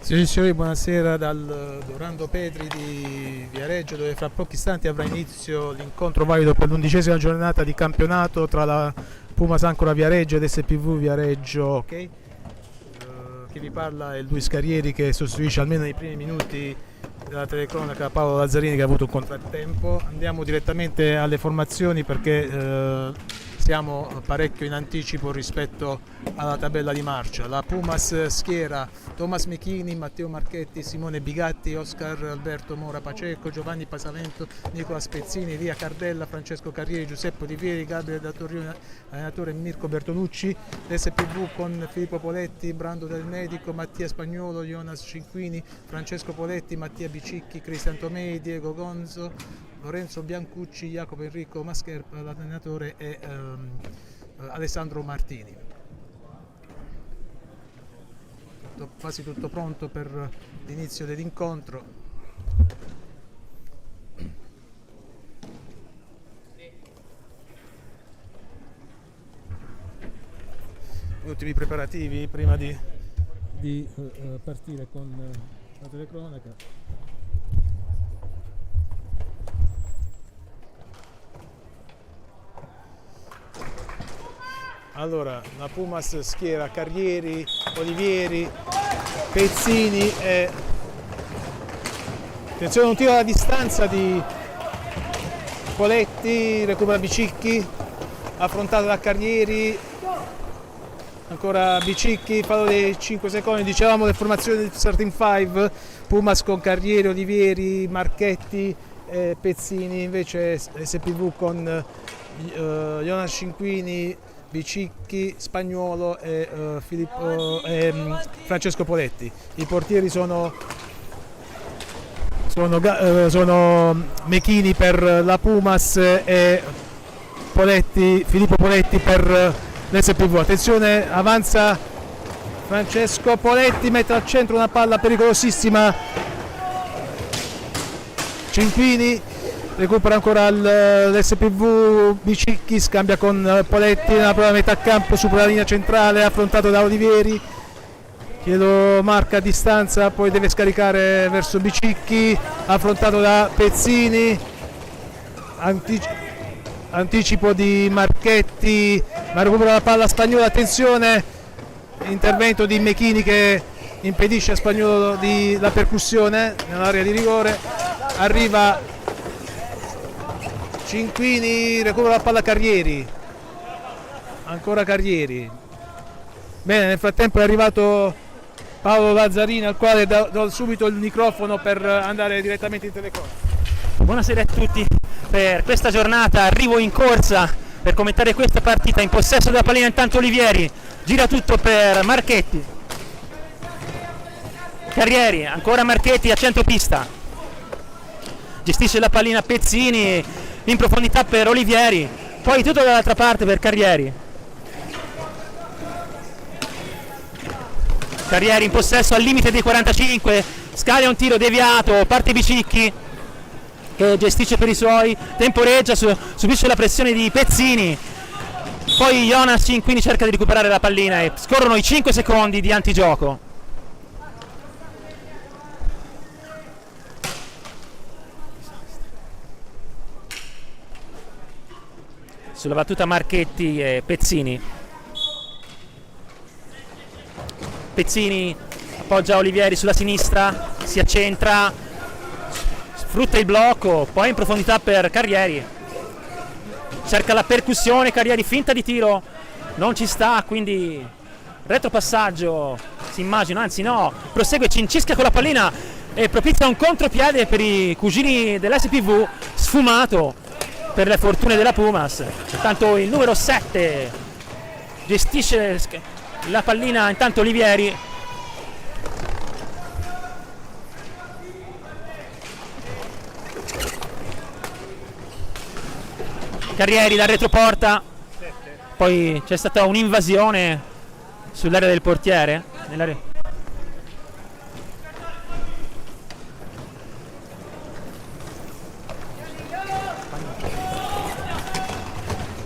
Signori, buonasera dal Dorando Petri di Viareggio, dove fra pochi istanti avrà inizio l'incontro valido per l'11ª giornata di campionato tra la Pumas Ancora Viareggio ed SPV Viareggio Hockey. Chi vi parla è Luis Carrieri, che sostituisce almeno nei primi minuti della telecronaca Paolo Lazzarini, che ha avuto un contrattempo. Andiamo direttamente alle formazioni perché siamo parecchio in anticipo rispetto alla tabella di marcia. La Pumas schiera Thomas Mechini, Matteo Marchetti, Simone Bigatti, Oscar Alberto Mora Paceco, Giovanni Pasavento, Nicola Spezzini, Lia Cardella, Francesco Carrieri, Giuseppe Olivieri, Gabriele da Torrione, allenatore Mirko Bertolucci. L'SPV con Filippo Poletti, Brando Del Medico, Mattia Spagnuolo, Jonas Cinquini, Francesco Poletti, Mattia Bicicchi, Cristian Tomei, Diego Gonzo, Lorenzo Biancucci, Jacopo Enrico Mascherpa. L'allenatore è Alessandro Martini. Quasi tutto pronto per l'inizio dell'incontro. Gli ultimi preparativi prima di partire con la telecronaca. Allora, la Pumas schiera Carrieri, Olivieri, Pezzini e attenzione, un tiro alla distanza di Poletti, recupera Bicicchi, affrontato da Carrieri, ancora Bicicchi, fallo dei 5 secondi. Dicevamo le formazioni del starting 5, Pumas con Carrieri, Olivieri, Marchetti e Pezzini, invece SPV con Jonas Cinquini, Bicicchi, Spagnuolo e Francesco Poletti. I portieri sono Mechini per la Pumas e Filippo Poletti per l'SPV. Attenzione, avanza Francesco Poletti, mette al centro una palla pericolosissima. Cinquini recupera ancora l'SPV, Bicicchi scambia con Poletti nella prova metà campo, supera la linea centrale, affrontato da Olivieri, che lo marca a distanza, poi deve scaricare verso Bicicchi, affrontato da Pezzini, anticipo di Marchetti, ma recupera la palla Spagnuolo. Attenzione, intervento di Mechini che impedisce a Spagnuolo la percussione nell'area di rigore. Arriva Cinquini, recupera la palla Carrieri, ancora Carrieri. Bene, nel frattempo è arrivato Paolo Lazzarini, al quale do subito il microfono per andare direttamente in telecronaca. Buonasera a tutti, per questa giornata arrivo in corsa per commentare questa partita. In possesso della pallina intanto Olivieri, gira tutto per Marchetti, Carrieri, ancora Marchetti a centropista, gestisce la pallina Pezzini, in profondità per Olivieri, poi tutto dall'altra parte per Carrieri. Carrieri in possesso al limite dei 45, scaglia un tiro deviato, parte Bicicchi che gestisce per i suoi, temporeggia, subisce la pressione di Pezzini, poi Jonas Cinquini cerca di recuperare la pallina e scorrono i 5 secondi di antigioco. Sulla battuta Marchetti e Pezzini. Pezzini appoggia Olivieri sulla sinistra, si accentra, sfrutta il blocco, poi in profondità per Carrieri. Cerca la percussione, Carrieri finta di tiro, non ci sta, quindi retropassaggio, si immagina, anzi no, prosegue, cincisca con la pallina e propizia un contropiede per i cugini dell'SPV, sfumato per le fortune della Pumas. Intanto il numero 7 gestisce la pallina, intanto Olivieri, Carrieri da retroporta, poi c'è stata un'invasione sull'area del portiere,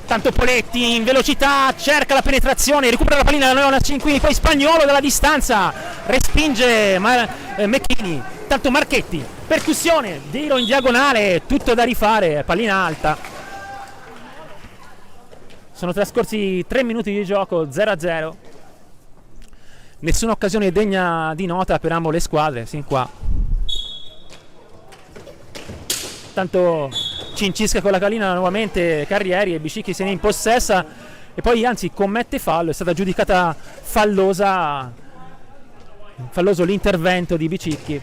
Tanto Poletti in velocità cerca la penetrazione, recupera la pallina da Jonas Cinquini, poi Spagnolo dalla distanza respinge Mecchini. Tanto Marchetti, percussione, tiro in diagonale, tutto da rifare, pallina alta. Sono trascorsi 3 minuti di gioco, 0-0. Nessuna occasione degna di nota per ambo le squadre sin qua. Tanto cincisca con la pallina nuovamente Carrieri e Bicicchi se ne impossessa e poi anzi commette fallo. È stata giudicata falloso l'intervento di Bicicchi.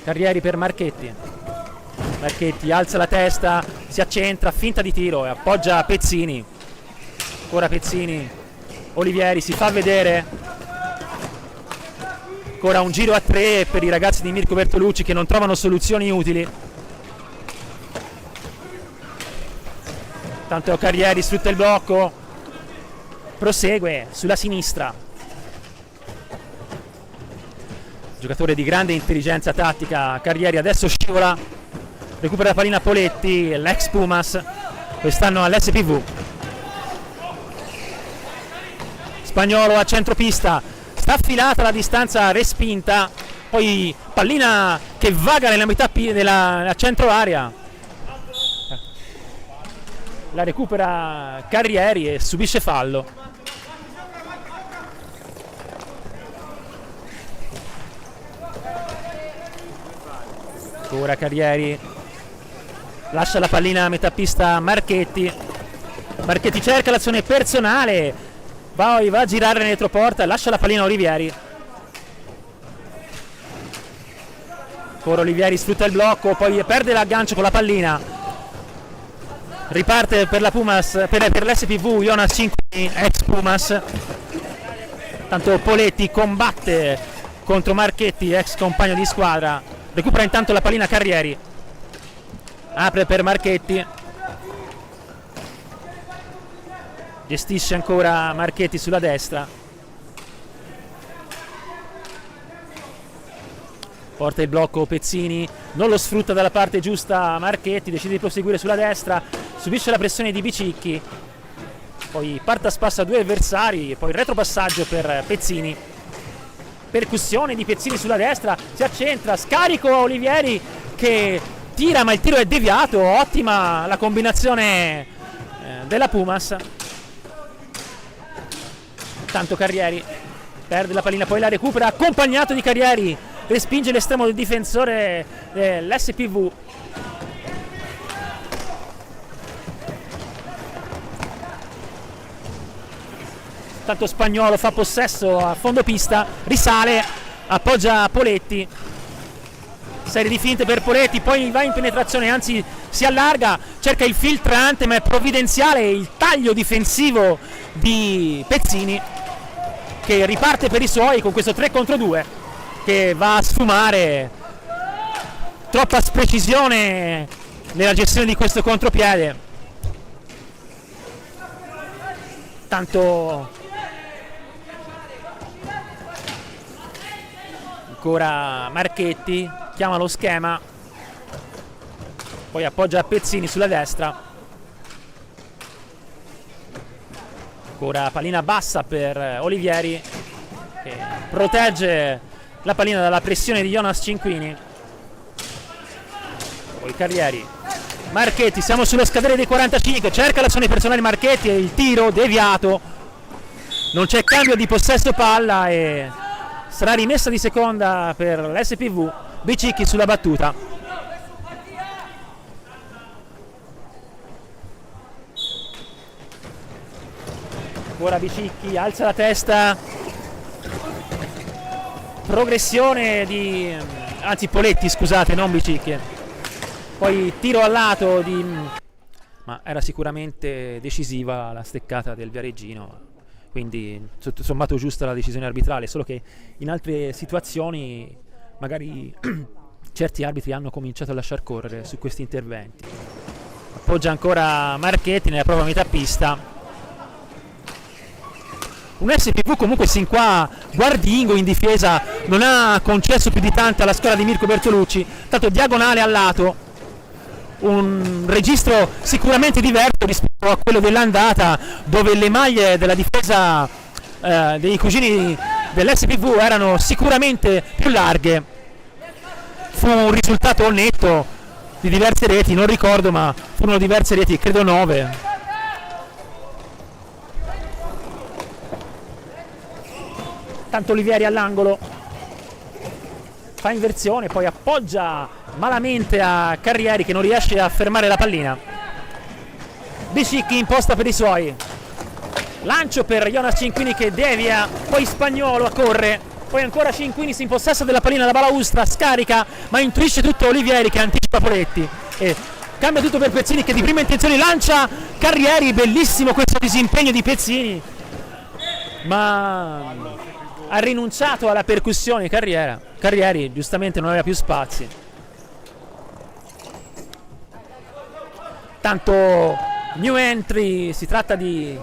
Carrieri per Marchetti. Marchetti alza la testa, si accentra, finta di tiro e appoggia Pezzini. Ancora Pezzini, Olivieri si fa vedere. Ancora un giro a 3 per i ragazzi di Mirko Bertolucci che non trovano soluzioni utili. Tanto Carrieri sfrutta il blocco, prosegue sulla sinistra. Giocatore di grande intelligenza tattica Carrieri, adesso scivola, recupera la pallina Poletti, l'ex Pumas, quest'anno all'SPV. Spagnolo a centropista, sta affilata la distanza respinta, poi pallina che vaga nella metà della centro area, la recupera Carrieri e subisce fallo. Ancora Carrieri, lascia la pallina a metà pista Marchetti. Marchetti cerca l'azione personale, va a girare nel retroporta, lascia la pallina a Olivieri. Ancora Olivieri sfrutta il blocco, poi perde l'aggancio con la pallina. Riparte per la Pumas, per l'SPV Jonas Cinquini, ex Pumas. Tanto Poletti combatte contro Marchetti, ex compagno di squadra. Recupera intanto la pallina Carrieri. Apre per Marchetti. Gestisce ancora Marchetti sulla destra. Porta il blocco Pezzini, non lo sfrutta dalla parte giusta Marchetti, decide di proseguire sulla destra, subisce la pressione di Bicicchi, poi parte a spasso a 2 avversari e poi retropassaggio per Pezzini. Percussione di Pezzini sulla destra, si accentra, scarico Olivieri che tira ma il tiro è deviato, ottima la combinazione della Pumas. Tanto Carrieri perde la pallina, poi la recupera, accompagnato di Carrieri, respinge l'estremo del difensore dell'SPV. Tanto Spagnolo fa possesso a fondo pista, risale, appoggia Poletti, serie di finte per Poletti, poi va in penetrazione, anzi si allarga, cerca il filtrante ma è provvidenziale il taglio difensivo di Pezzini che riparte per i suoi con questo 3 contro 2 che va a sfumare. Troppa sprecisione nella gestione di questo contropiede. Tanto ancora Marchetti chiama lo schema, poi appoggia Pezzini sulla destra. Ancora pallina bassa per Olivieri che protegge la pallina dalla pressione di Jonas Cinquini. Poi Carrieri, Marchetti, siamo sullo scadere dei 45, cerca l'azione personale Marchetti e il tiro deviato. Non c'è cambio di possesso palla e sarà rimessa di seconda per l'SPV. Bicicchi sulla battuta. Ancora Bicicchi, alza la testa, progressione di, anzi Poletti scusate, non Bicicchi, poi tiro al lato di, ma era sicuramente decisiva la steccata del Viareggino, quindi tutto sommato giusta la decisione arbitrale, solo che in altre situazioni magari certi arbitri hanno cominciato a lasciar correre su questi interventi. Appoggia ancora Marchetti nella propria metà pista. Un SPV comunque sin qua guardingo in difesa, non ha concesso più di tanto alla squadra di Mirko Bertolucci. Tanto diagonale al lato, un registro sicuramente diverso rispetto a quello dell'andata, dove le maglie della difesa dei cugini dell'SPV erano sicuramente più larghe. Fu un risultato netto di diverse reti, non ricordo, ma furono diverse reti, credo 9. Tanto Olivieri all'angolo, fa inversione, poi appoggia malamente a Carrieri che non riesce a fermare la pallina. Bicicchi imposta per i suoi, lancio per Jonas Cinquini che devia, poi Spagnuolo corre, poi ancora Cinquini si impossessa della pallina, la balaustra, scarica ma intuisce tutto Olivieri che anticipa Poletti e cambia tutto per Pezzini che di prima intenzione lancia Carrieri. Bellissimo questo disimpegno di Pezzini, ma ha rinunciato alla percussione. Carrieri giustamente non aveva più spazi. Tanto new entry, si tratta di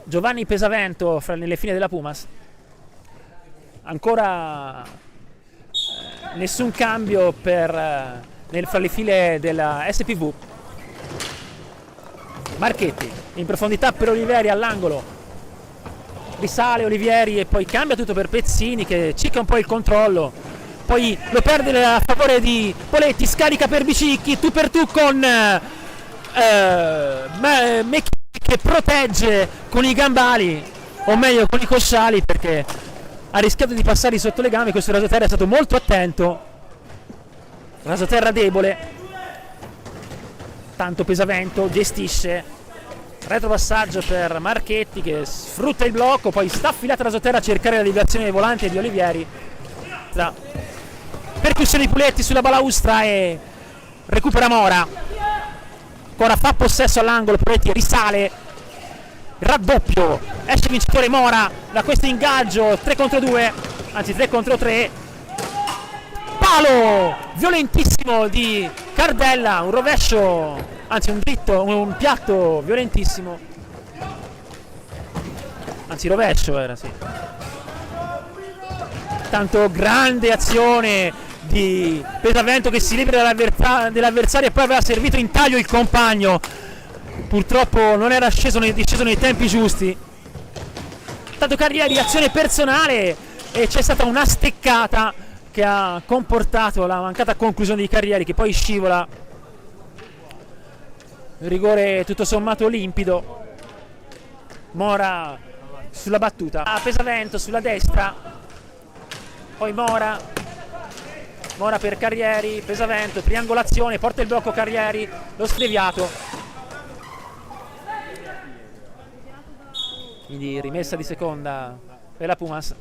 Giovanni Pesavento nelle file della Pumas. Ancora nessun cambio fra le file della SPV. Marchetti in profondità per Olivieri all'angolo, risale Olivieri e poi cambia tutto per Pezzini che cicca un po' il controllo, poi lo perde a favore di Poletti, scarica per Bicicchi, tu per tu con Mecchini che protegge con i gambali, o meglio con i cosciali, perché ha rischiato di passare sotto le gambe. Questo rasoterra è stato molto attento, rasoterra debole. Tanto Pesavento gestisce, retropassaggio per Marchetti che sfrutta il blocco, poi sta affilata rasoterra a cercare la deviazione volante di Olivieri. Percussione di Puletti sulla balaustra e recupera Mora. Ancora fa possesso all'angolo, Puletti risale, raddoppio, esce vincitore Mora da questo ingaggio, 3 contro 2, anzi 3 contro 3. Palo violentissimo di Cardella, un rovescio, anzi un dritto, un piatto violentissimo, anzi rovescio era, sì. Tanto grande azione di Pesavento che si libera dell'avversario e poi aveva servito in taglio il compagno, purtroppo non era disceso nei tempi giusti. Tanto Carrieri, azione personale e c'è stata una steccata che ha comportato la mancata conclusione di Carrieri che poi scivola. Rigore tutto sommato limpido. Mora sulla battuta, Pesavento sulla destra, poi Mora per Carrieri, Pesavento, triangolazione, porta il blocco Carrieri, lo sdeviato. Quindi rimessa di seconda per la Pumas.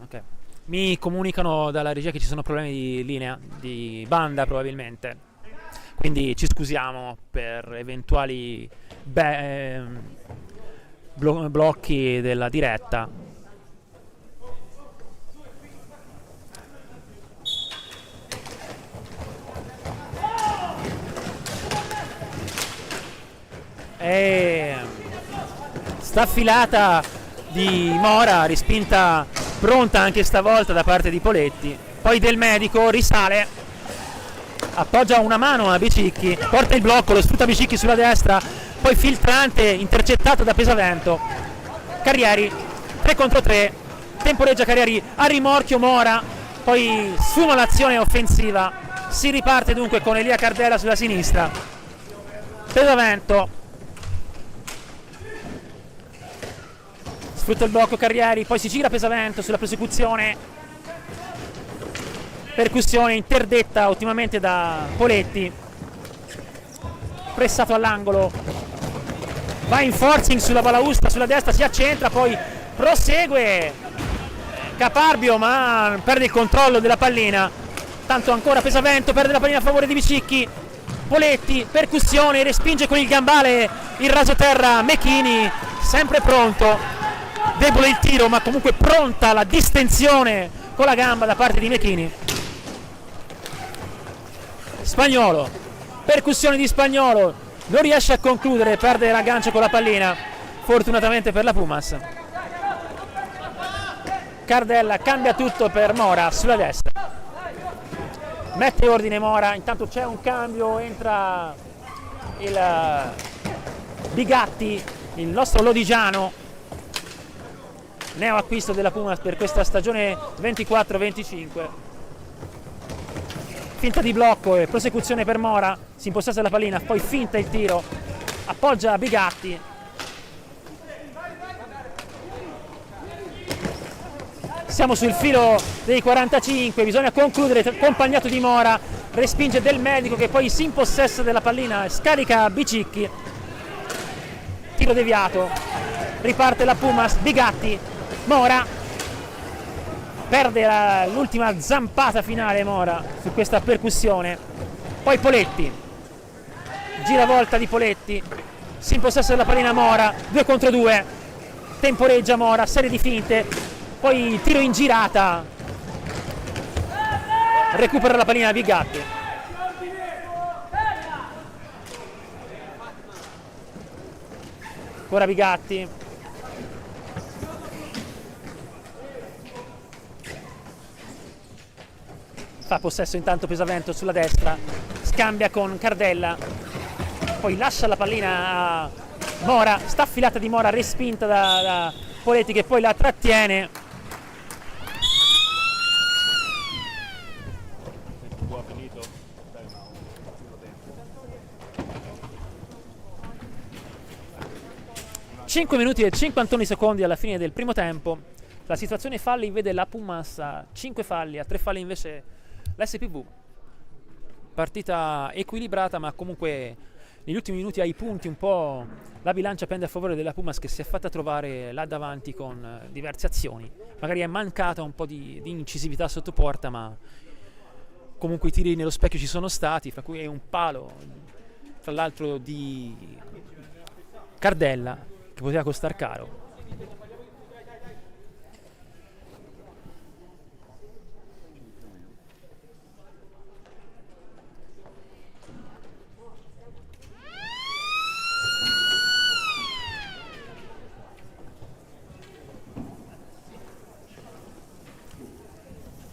Ok. Mi comunicano dalla regia che ci sono problemi di linea, di banda probabilmente, quindi ci scusiamo per eventuali blocchi della diretta. E staffilata di Mora, respinta pronta anche stavolta da parte di Poletti, poi Del Medico risale, appoggia una mano a Bicicchi, porta il blocco, lo sfrutta Bicicchi sulla destra, poi filtrante intercettato da Pesavento. Carrieri 3 contro 3, temporeggia Carrieri a rimorchio Mora, poi sfuma l'azione offensiva, si riparte dunque con Elia Cardella sulla sinistra. Pesavento sfrutta il blocco Carrieri, poi si gira Pesavento sulla prosecuzione, percussione interdetta ottimamente da Poletti, pressato all'angolo, va in forcing sulla balaustra sulla destra, si accentra, poi prosegue Caparbio ma perde il controllo della pallina. Tanto ancora Pesavento perde la pallina a favore di Bicicchi, Poletti, percussione, respinge con il gambale il rasoterra Mechini, sempre pronto. Debole il tiro ma comunque pronta la distensione con la gamba da parte di Mechini. Spagnolo, percussione di Spagnolo, non riesce a concludere, perde l'aggancio con la pallina, fortunatamente per la Pumas. Cardella cambia tutto per Mora sulla destra, mette ordine Mora, intanto c'è un cambio, entra il Bigatti, il nostro lodigiano, neo acquisto della Pumas per questa stagione 24-25. Finta di blocco e prosecuzione per Mora, si impossessa la pallina, poi finta il tiro, appoggia Bigatti. Siamo sul filo dei 45, bisogna concludere, accompagnato di Mora, respinge Del Medico che poi si impossessa della pallina, scarica Bicicchi, tiro deviato, riparte la Pumas, Bigatti, Mora, perde l'ultima zampata finale Mora su questa percussione, poi Poletti, giravolta di Poletti, si impossessa della pallina Mora, 2 contro 2, temporeggia Mora, serie di finte, poi tiro in girata, recupera la pallina Bigatti. Ancora Bigatti. Fa possesso intanto Pesavento sulla destra, scambia con Cardella, poi lascia la pallina a Mora, sta affilata di Mora, respinta da Poletti che poi la trattiene. 5 minuti e 51 secondi alla fine del primo tempo. La situazione falli vede la Pumas a 5 falli, a 3 falli invece l'SPV. Partita equilibrata, ma comunque negli ultimi minuti ai punti un po' la bilancia pende a favore della Pumas, che si è fatta trovare là davanti con diverse azioni. Magari è mancata un po' di incisività sotto porta, ma comunque i tiri nello specchio ci sono stati, fra cui un palo, tra l'altro di Cardella, che poteva costar caro.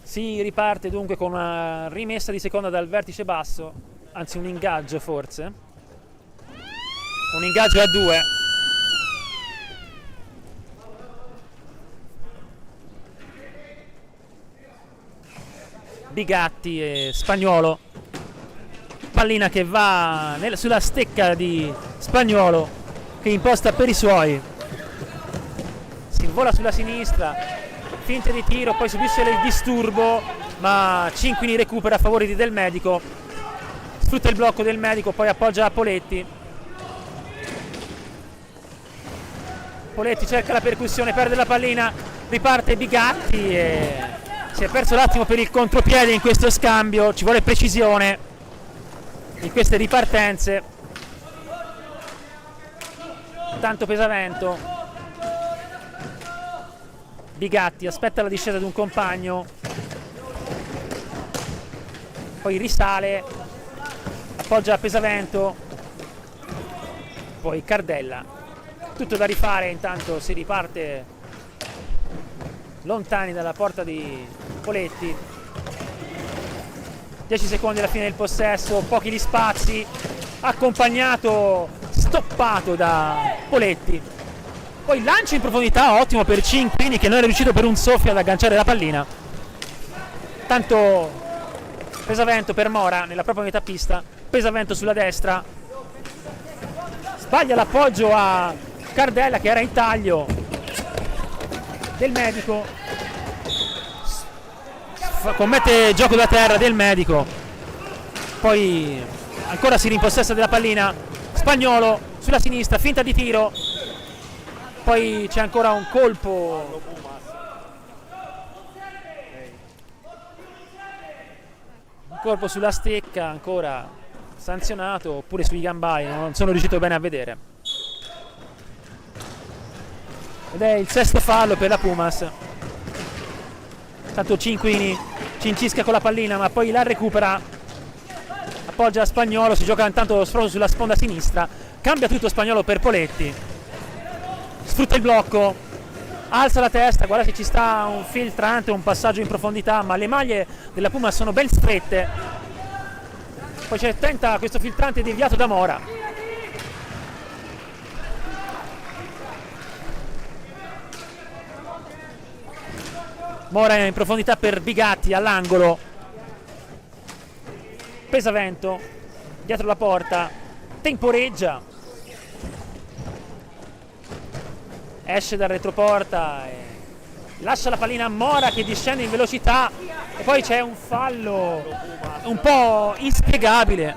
Si riparte dunque con una rimessa di seconda dal vertice basso, anzi un ingaggio forse, un ingaggio a 2. Bigatti e Spagnolo, pallina che va sulla stecca di Spagnolo che imposta per i suoi, si invola sulla sinistra, finte di tiro, poi subisce il disturbo, ma Cinquini recupera a favore di Del Medico, sfrutta il blocco Del Medico, poi appoggia a Poletti. Poletti cerca la percussione, perde la pallina, riparte Bigatti e si è perso l'attimo per il contropiede in questo scambio, ci vuole precisione in queste ripartenze. Tanto Pesavento, Bigatti aspetta la discesa di un compagno, poi risale, appoggia a Pesavento, poi Cardella, tutto da rifare. Intanto si riparte lontani dalla porta di Poletti, 10 secondi alla fine del possesso, pochi gli spazi, accompagnato, stoppato da Poletti, poi lancio in profondità ottimo per Cinquini che non è riuscito per un soffio ad agganciare la pallina. Tanto Pesavento per Mora nella propria metà pista, Pesavento sulla destra, sbaglia l'appoggio a Cardella che era in taglio. Del Medico commette gioco da terra, Del Medico, poi ancora si rimpossessa della pallina Spagnolo sulla sinistra, finta di tiro, poi c'è ancora un colpo sulla stecca, ancora sanzionato, oppure sui gambai, non sono riuscito bene a vedere. Ed è il sesto fallo per la Pumas. Tanto Cinquini cincisca con la pallina, ma poi la recupera, appoggia Spagnuolo, si gioca intanto sulla sponda sinistra, cambia tutto Spagnuolo per Poletti, sfrutta il blocco, alza la testa, guarda che ci sta un filtrante, un passaggio in profondità, ma le maglie della Puma sono ben strette, poi tenta questo filtrante deviato da Mora. Mora in profondità per Bigatti all'angolo, Pesavento dietro la porta, temporeggia, esce dal retroporta e lascia la pallina a Mora che discende in velocità e poi c'è un fallo un po' inspiegabile,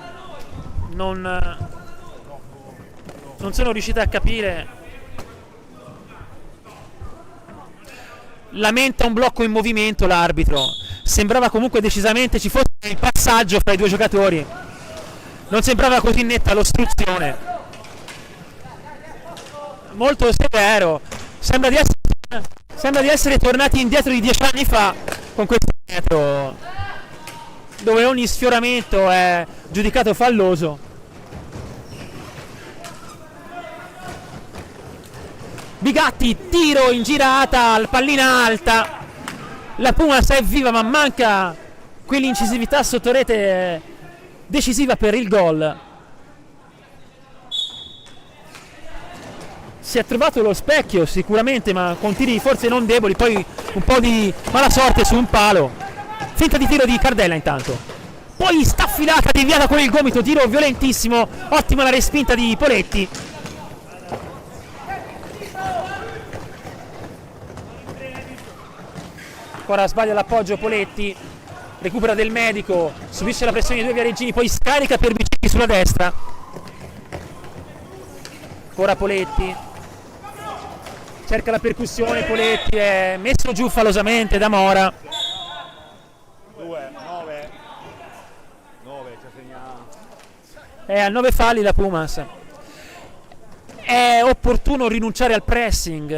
non sono riuscito a capire. Lamenta un blocco in movimento l'arbitro, sembrava comunque decisamente ci fosse il passaggio fra i due giocatori, non sembrava così netta l'ostruzione, molto severo, sembra di essere tornati indietro di 10 anni fa con questo metro dove ogni sfioramento è giudicato falloso. Bigatti, tiro in girata, pallina alta, la Pumas è viva ma manca quell'incisività sotto rete decisiva per il gol. Si è trovato lo specchio sicuramente, ma con tiri forse non deboli, poi un po' di mala sorte su un palo, finta di tiro di Cardella intanto, poi staffilata deviata con il gomito, tiro violentissimo, ottima la respinta di Poletti. Ancora sbaglia l'appoggio Poletti, recupera del medico, subisce la pressione di due viareggini, poi scarica per Bicicchi sulla destra. Ancora Poletti, cerca la percussione, Poletti è messo giù falosamente da Mora. 9 ci segna. È a 9 falli la Pumas. È opportuno rinunciare al pressing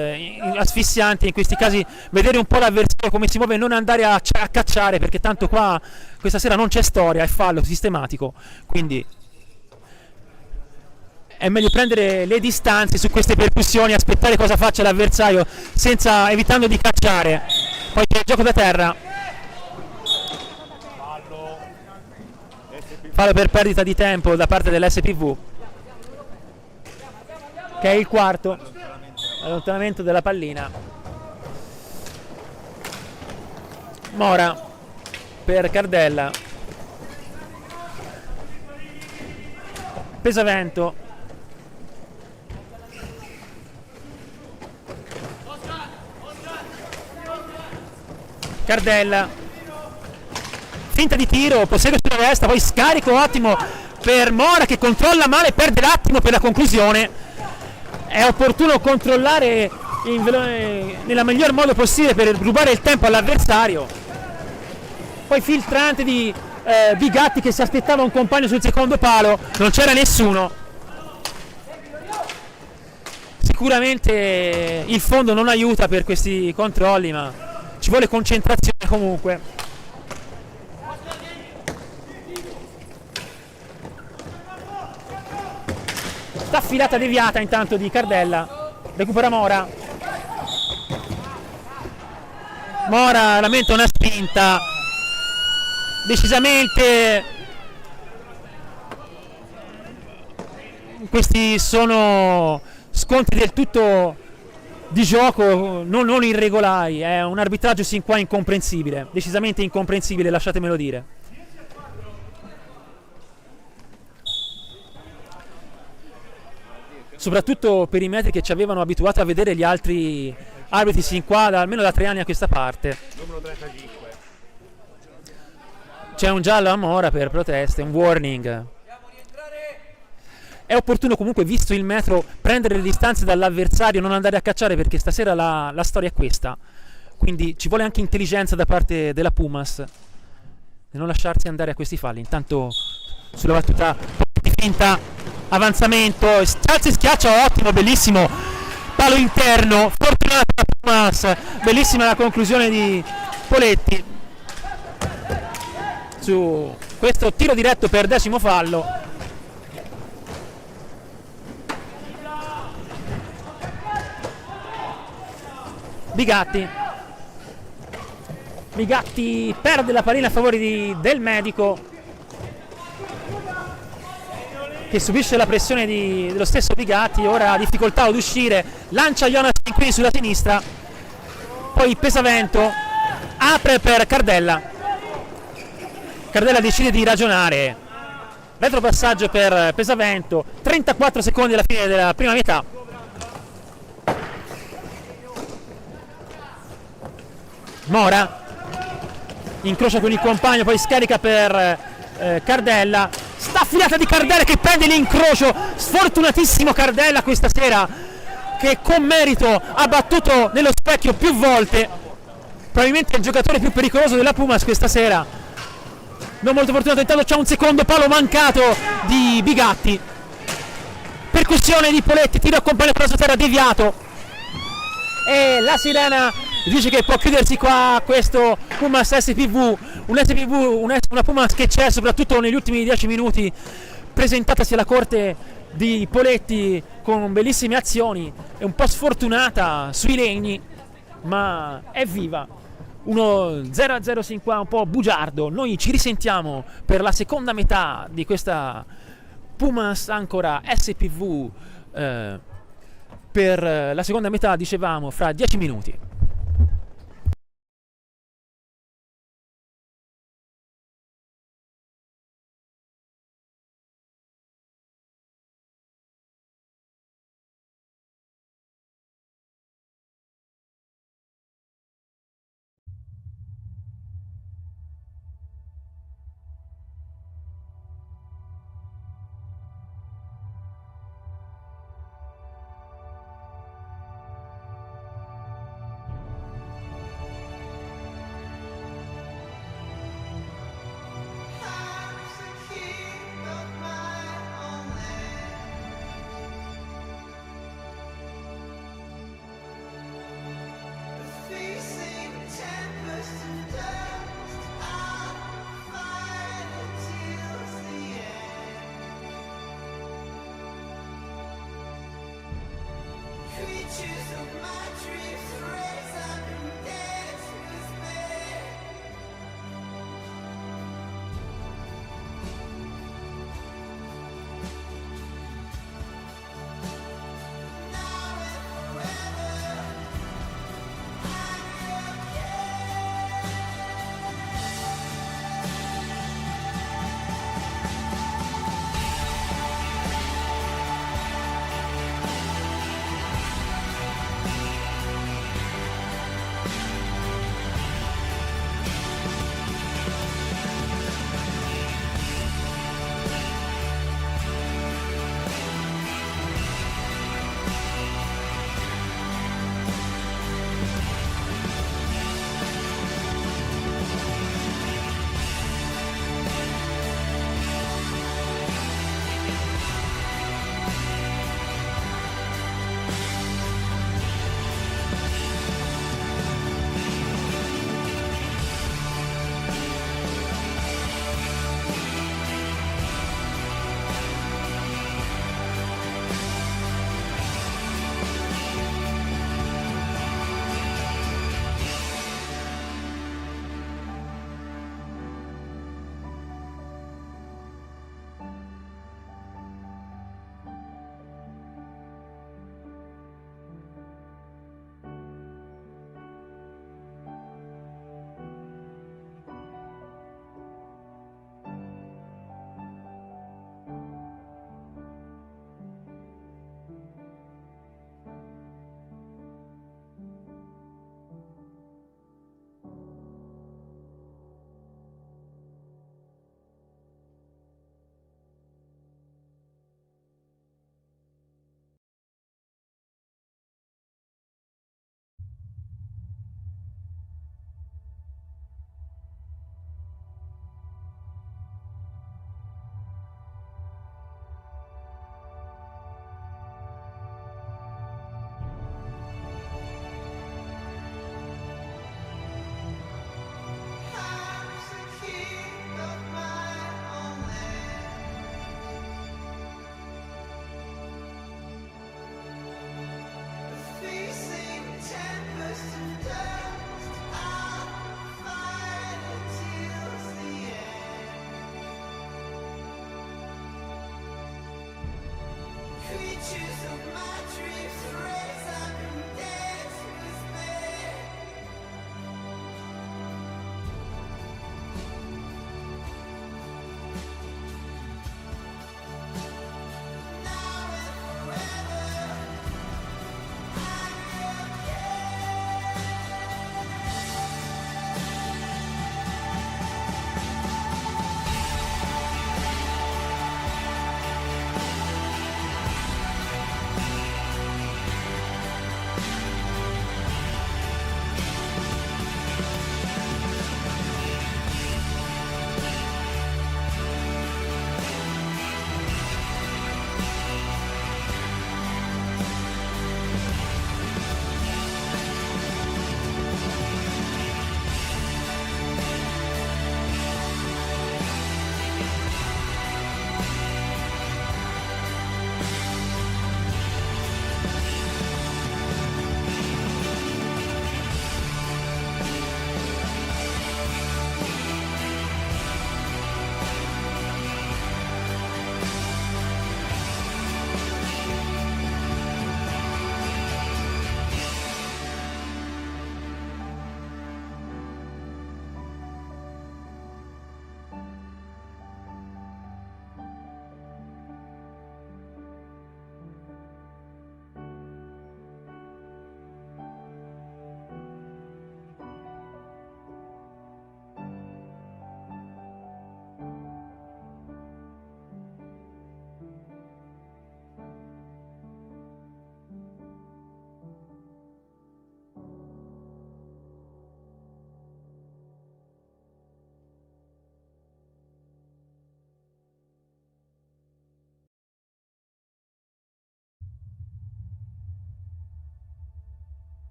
asfissiante in questi casi, vedere un po' l'avversario come si muove, non andare a cacciare, perché tanto qua questa sera non c'è storia, è fallo sistematico, quindi è meglio prendere le distanze su queste percussioni, aspettare cosa faccia l'avversario evitando di cacciare. Poi c'è il gioco da terra, fallo per perdita di tempo da parte dell'SPV, che è il quarto, allontanamento della pallina. Mora per Cardella, Pesavento, Cardella, finta di tiro, prosegue sulla destra, poi scarico ottimo per Mora che controlla male, perde l'attimo per la conclusione. È opportuno controllare nella miglior modo possibile per rubare il tempo all'avversario. Poi filtrante di Bigatti che si aspettava un compagno sul secondo palo, non c'era nessuno. Sicuramente il fondo non aiuta per questi controlli, ma ci vuole concentrazione comunque. Staffilata deviata intanto di Cardella, recupera Mora. Mora lamenta una spinta, decisamente questi sono scontri del tutto di gioco, non irregolari, è un arbitraggio sin qua incomprensibile, decisamente incomprensibile, lasciatemelo dire. Soprattutto per i metri che ci avevano abituato a vedere gli altri arbitri sin qua, almeno da 3 anni a questa parte. Numero 35. C'è un giallo a Mora per proteste, un warning. È opportuno comunque, visto il metro, prendere le distanze dall'avversario, non andare a cacciare, perché stasera la storia è questa. Quindi ci vuole anche intelligenza da parte della Pumas e non lasciarsi andare a questi falli. Intanto sulla battuta di finta, avanzamento, alza e schiaccia, ottimo, bellissimo, palo interno, fortunata la Pumas, bellissima la conclusione di Poletti su questo tiro diretto per 10° fallo. Bigatti perde la pallina a favore del medico, che subisce la pressione dello stesso Bigatti. Ora ha difficoltà ad uscire, lancia Jonas qui sulla sinistra, poi Pesavento apre per Cardella decide di ragionare, retropassaggio per Pesavento, 34 secondi alla fine della prima metà. Mora incrocia con il compagno, poi scarica per Cardella, staffilata di Cardella che prende l'incrocio, sfortunatissimo Cardella questa sera, che con merito ha battuto nello specchio più volte, probabilmente il giocatore più pericoloso della Pumas questa sera. Non molto fortunato, intanto c'è un secondo palo mancato di Bigatti, percussione di Poletti, tiro a compagno per la sua terra deviato, e la sirena dice che può chiudersi qua questo Pumas SPV, una Pumas che c'è soprattutto negli ultimi 10 minuti, presentatasi alla corte di Poletti con bellissime azioni, è un po' sfortunata sui legni, ma è viva. 1-0-0 sin qua, un po' bugiardo. Noi ci risentiamo per la seconda metà di questa Pumas Ancora SPV, per la seconda metà, dicevamo, fra 10 minuti.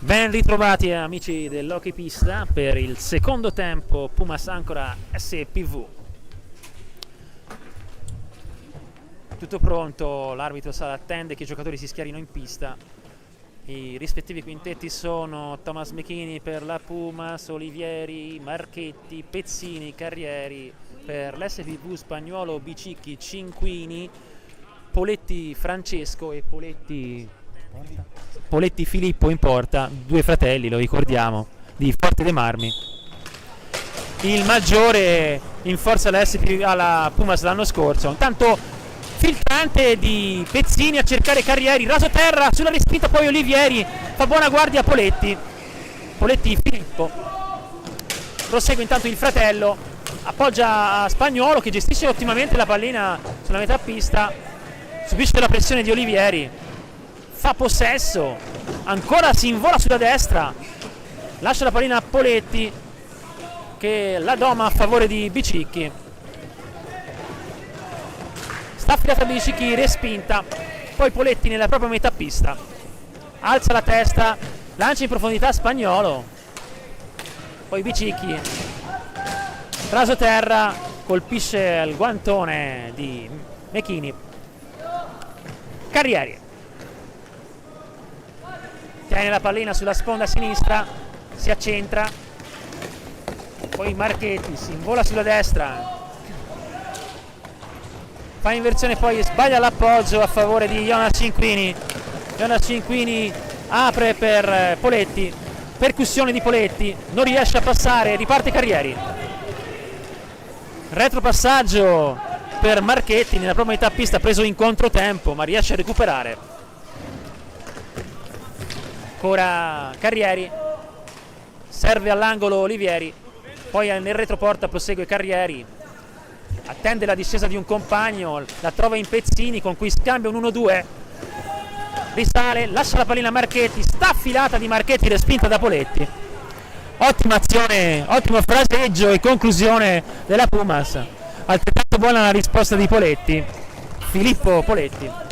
Ben ritrovati amici dell'Hockey Pista per il secondo tempo Pumas Ancora SPV. Tutto pronto, l'arbitro Sala attende che i giocatori si schierino in pista. I rispettivi quintetti sono Thomas Mechini per la Pumas, Olivieri, Marchetti, Pezzini, Carrieri per l'SPV Spagnuolo, Bicicchi, Cinquini, Poletti Francesco e Poletti Filippo in porta, due fratelli, lo ricordiamo, di Forte dei Marmi. Il maggiore in forza alla Pumas l'anno scorso. Intanto filtrante di Pezzini a cercare Carrieri, raso terra sulla respinta, poi Olivieri fa buona guardia a Poletti Filippo. Prosegue intanto il fratello, appoggia a Spagnuolo che gestisce ottimamente la pallina sulla metà pista, subisce la pressione di Olivieri, fa possesso, ancora si invola sulla destra, lascia la pallina a Poletti che la doma a favore di Bicicchi. Sta affidata a Bicicchi, respinta, poi Poletti nella propria metà pista, alza la testa, lancia in profondità Spagnuolo, poi Bicicchi, raso terra, colpisce il guantone di Mechini. Carrieri tiene la pallina sulla sponda sinistra, si accentra, poi Marchetti si invola sulla destra, fa inversione, poi sbaglia l'appoggio a favore di Jonas Cinquini. Jonas Cinquini apre per Poletti, percussione di Poletti, non riesce a passare, riparte Carrieri, retropassaggio per Marchetti nella propria metà pista, preso in controtempo ma riesce a recuperare. Ancora Carrieri, serve all'angolo Olivieri, poi nel retroporta prosegue Carrieri, attende la discesa di un compagno, la trova in Pezzini con cui scambia un 1-2, risale, lascia la pallina a Marchetti, sta affilata di Marchetti, respinta da Poletti. Ottima azione, ottimo fraseggio e conclusione della Pumas, altrettanto buona la risposta di Poletti, Filippo Poletti.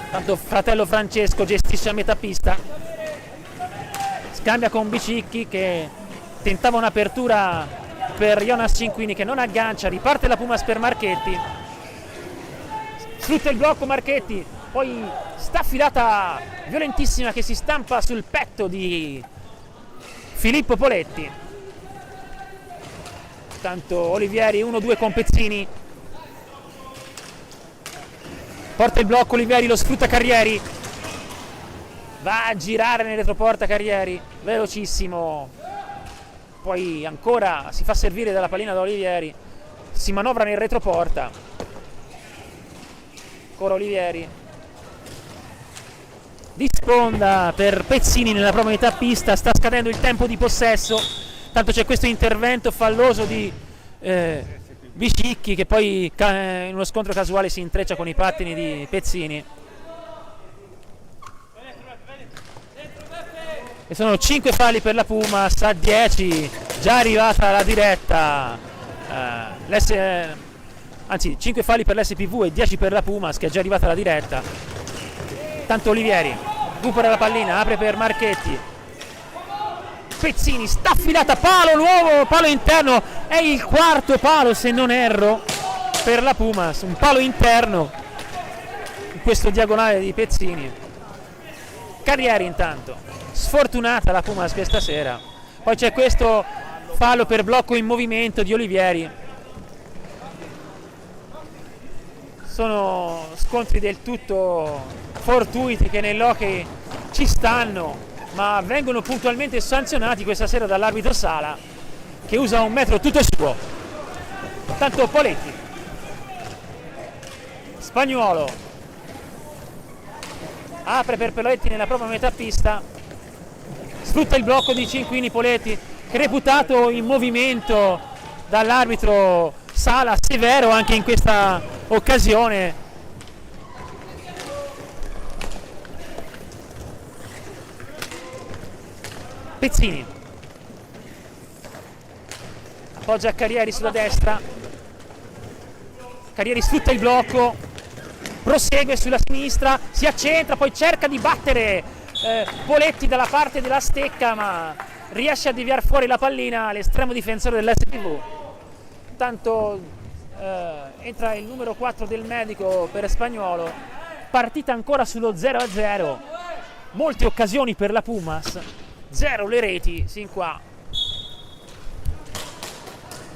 Tanto fratello Francesco gestisce a metà pista, scambia con Bicicchi che tentava un'apertura per Jonas Cinquini che non aggancia, riparte la Pumas per Marchetti, sfrutta il blocco Marchetti, poi sta affilata violentissima che si stampa sul petto di Filippo Poletti. Tanto Olivieri 1-2 con Pezzini, porta il blocco Olivieri, lo sfrutta Carrieri, va a girare nel retroporta Carrieri, velocissimo, poi ancora si fa servire dalla pallina da Olivieri, si manovra nel retroporta, ancora Olivieri, di sponda per Pezzini nella propria metà pista, sta scadendo il tempo di possesso, tanto c'è questo intervento falloso di Bicicchi che poi in uno scontro casuale si intreccia con i pattini di Pezzini. E sono 5 falli per la Pumas a 10, già arrivata la diretta, anzi 5 falli per l'SPV e 10 per la Pumas che è già arrivata la diretta. Tanto Olivieri recupera la pallina, apre per Marchetti, Pezzini, sta affilata, palo nuovo, palo interno, è il quarto palo se non erro per la Pumas, un palo interno in questo diagonale di Pezzini. Carrieri intanto, sfortunata la Pumas questa sera, poi c'è questo fallo per blocco in movimento di Olivieri. Sono scontri del tutto fortuiti che nell'hockey ci stanno, ma vengono puntualmente sanzionati questa sera dall'arbitro Sala che usa un metro tutto suo. Tanto Poletti, Spagnuolo apre per Poletti nella propria metà pista, sfrutta il blocco di Cinquini. Poletti reputato in movimento dall'arbitro Sala, severo anche in questa occasione. Pezzini appoggia Carrieri sulla destra, Carrieri sfrutta il blocco, prosegue sulla sinistra, si accentra, poi cerca di battere Poletti dalla parte della stecca, ma riesce a deviare fuori la pallina l'estremo difensore dell'SPV. Intanto entra il numero 4 del medico per Spagnuolo. Partita ancora sullo 0-0, molte occasioni per la Pumas, 0 le reti sin qua,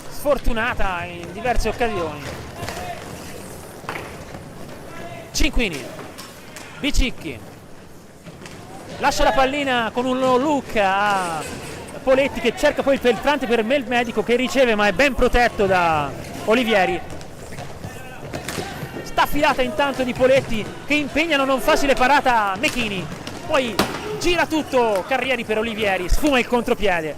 sfortunata in diverse occasioni. Cinquini, Bicicchi lascia la pallina con un look a Poletti, che cerca poi il filtrante per il medico, che riceve ma è ben protetto da Olivieri. Sta filata intanto di Poletti, che impegnano non facile parata Mechini, poi gira tutto Carrieri per Olivieri, sfuma il contropiede,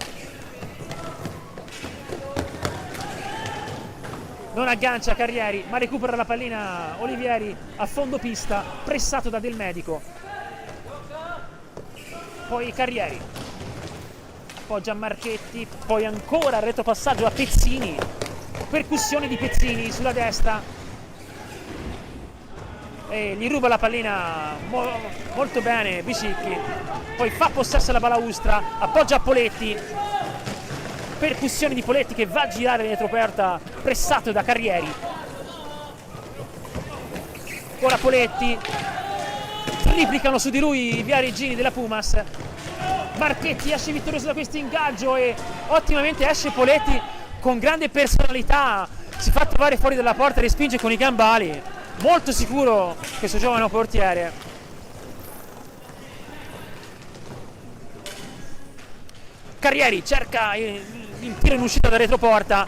non aggancia Carrieri ma recupera la pallina Olivieri a fondo pista, pressato da Del Medico. Poi Carrieri appoggia Marchetti, poi ancora il retropassaggio a Pezzini, percussione di Pezzini sulla destra e gli ruba la pallina molto bene Bicicchi, poi fa possesso alla balaustra, appoggia a Poletti, percussione di Poletti che va a girare retroperta, pressato da Carrieri. Ora Poletti, triplicano su di lui i viareggini della Pumas. Marchetti esce vittorioso da questo ingaggio e ottimamente esce Poletti con grande personalità, si fa trovare fuori dalla porta e respinge con i gambali, molto sicuro questo giovane portiere. Carrieri cerca il tiro in uscita da retroporta,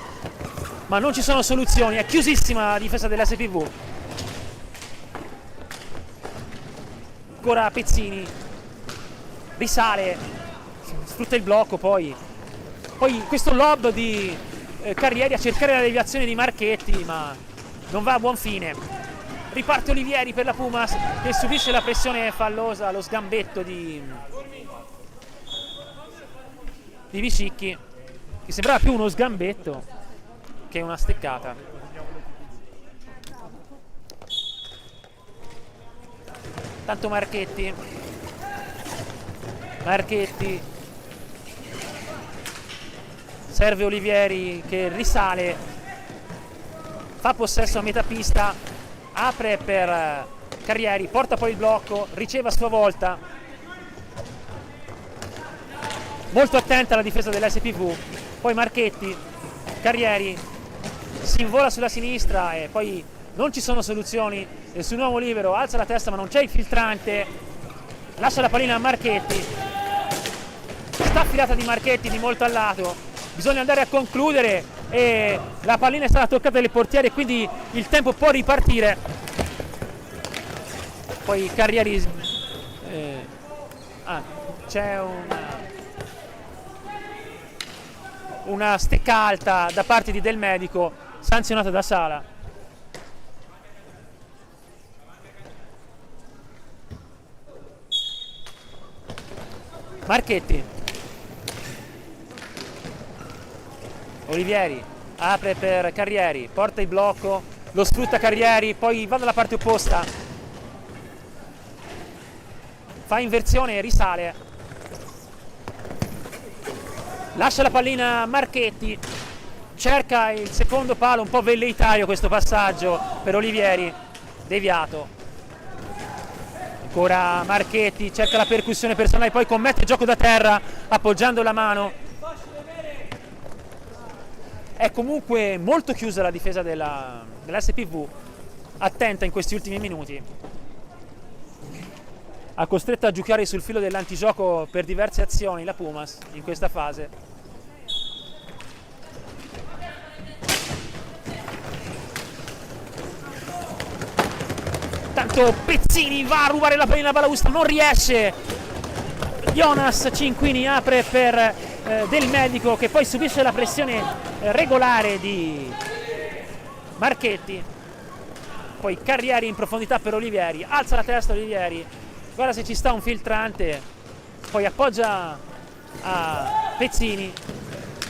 ma non ci sono soluzioni, è chiusissima la difesa dell'SPV. Ancora Pezzini, risale, sfrutta il blocco, poi questo lob di Carrieri a cercare la deviazione di Marchetti, ma non va a buon fine. Riparte Olivieri per la Pumas, che subisce la pressione fallosa, lo sgambetto di Bicicchi, che sembrava più uno sgambetto che una steccata. Tanto Marchetti serve Olivieri che risale, fa possesso a metà pista, apre per Carrieri, porta poi il blocco, riceve a sua volta, molto attenta la difesa dell'SPV. Poi Marchetti, Carrieri si invola sulla sinistra e poi non ci sono soluzioni, sul nuovo libero alza la testa ma non c'è il filtrante, lascia la pallina a Marchetti, sta affilata di Marchetti di molto a lato, bisogna andare a concludere e la pallina è stata toccata dal portiere, quindi il tempo può ripartire. Poi Carrieri c'è una stecca alta da parte di Del Medico, sanzionata da Sala. Marchetti, Olivieri apre per Carrieri, porta il blocco, lo sfrutta Carrieri, poi va dalla parte opposta, fa inversione e risale, lascia la pallina a Marchetti, cerca il secondo palo, un po' velleitario questo passaggio per Olivieri, deviato. Ancora Marchetti, cerca la percussione personale, poi commette gioco da terra appoggiando la mano. È comunque molto chiusa la difesa dell'SPV, attenta in questi ultimi minuti. Ha costretto a giocare sul filo dell'antigioco per diverse azioni la Pumas in questa fase. Tanto Pezzini va a rubare la pallina balaustra, non riesce. Jonas Cinquini apre per Del Medico, che poi subisce la pressione regolare di Marchetti. Poi Carrieri in profondità per Olivieri, alza la testa Olivieri, guarda se ci sta un filtrante, poi appoggia a Pezzini,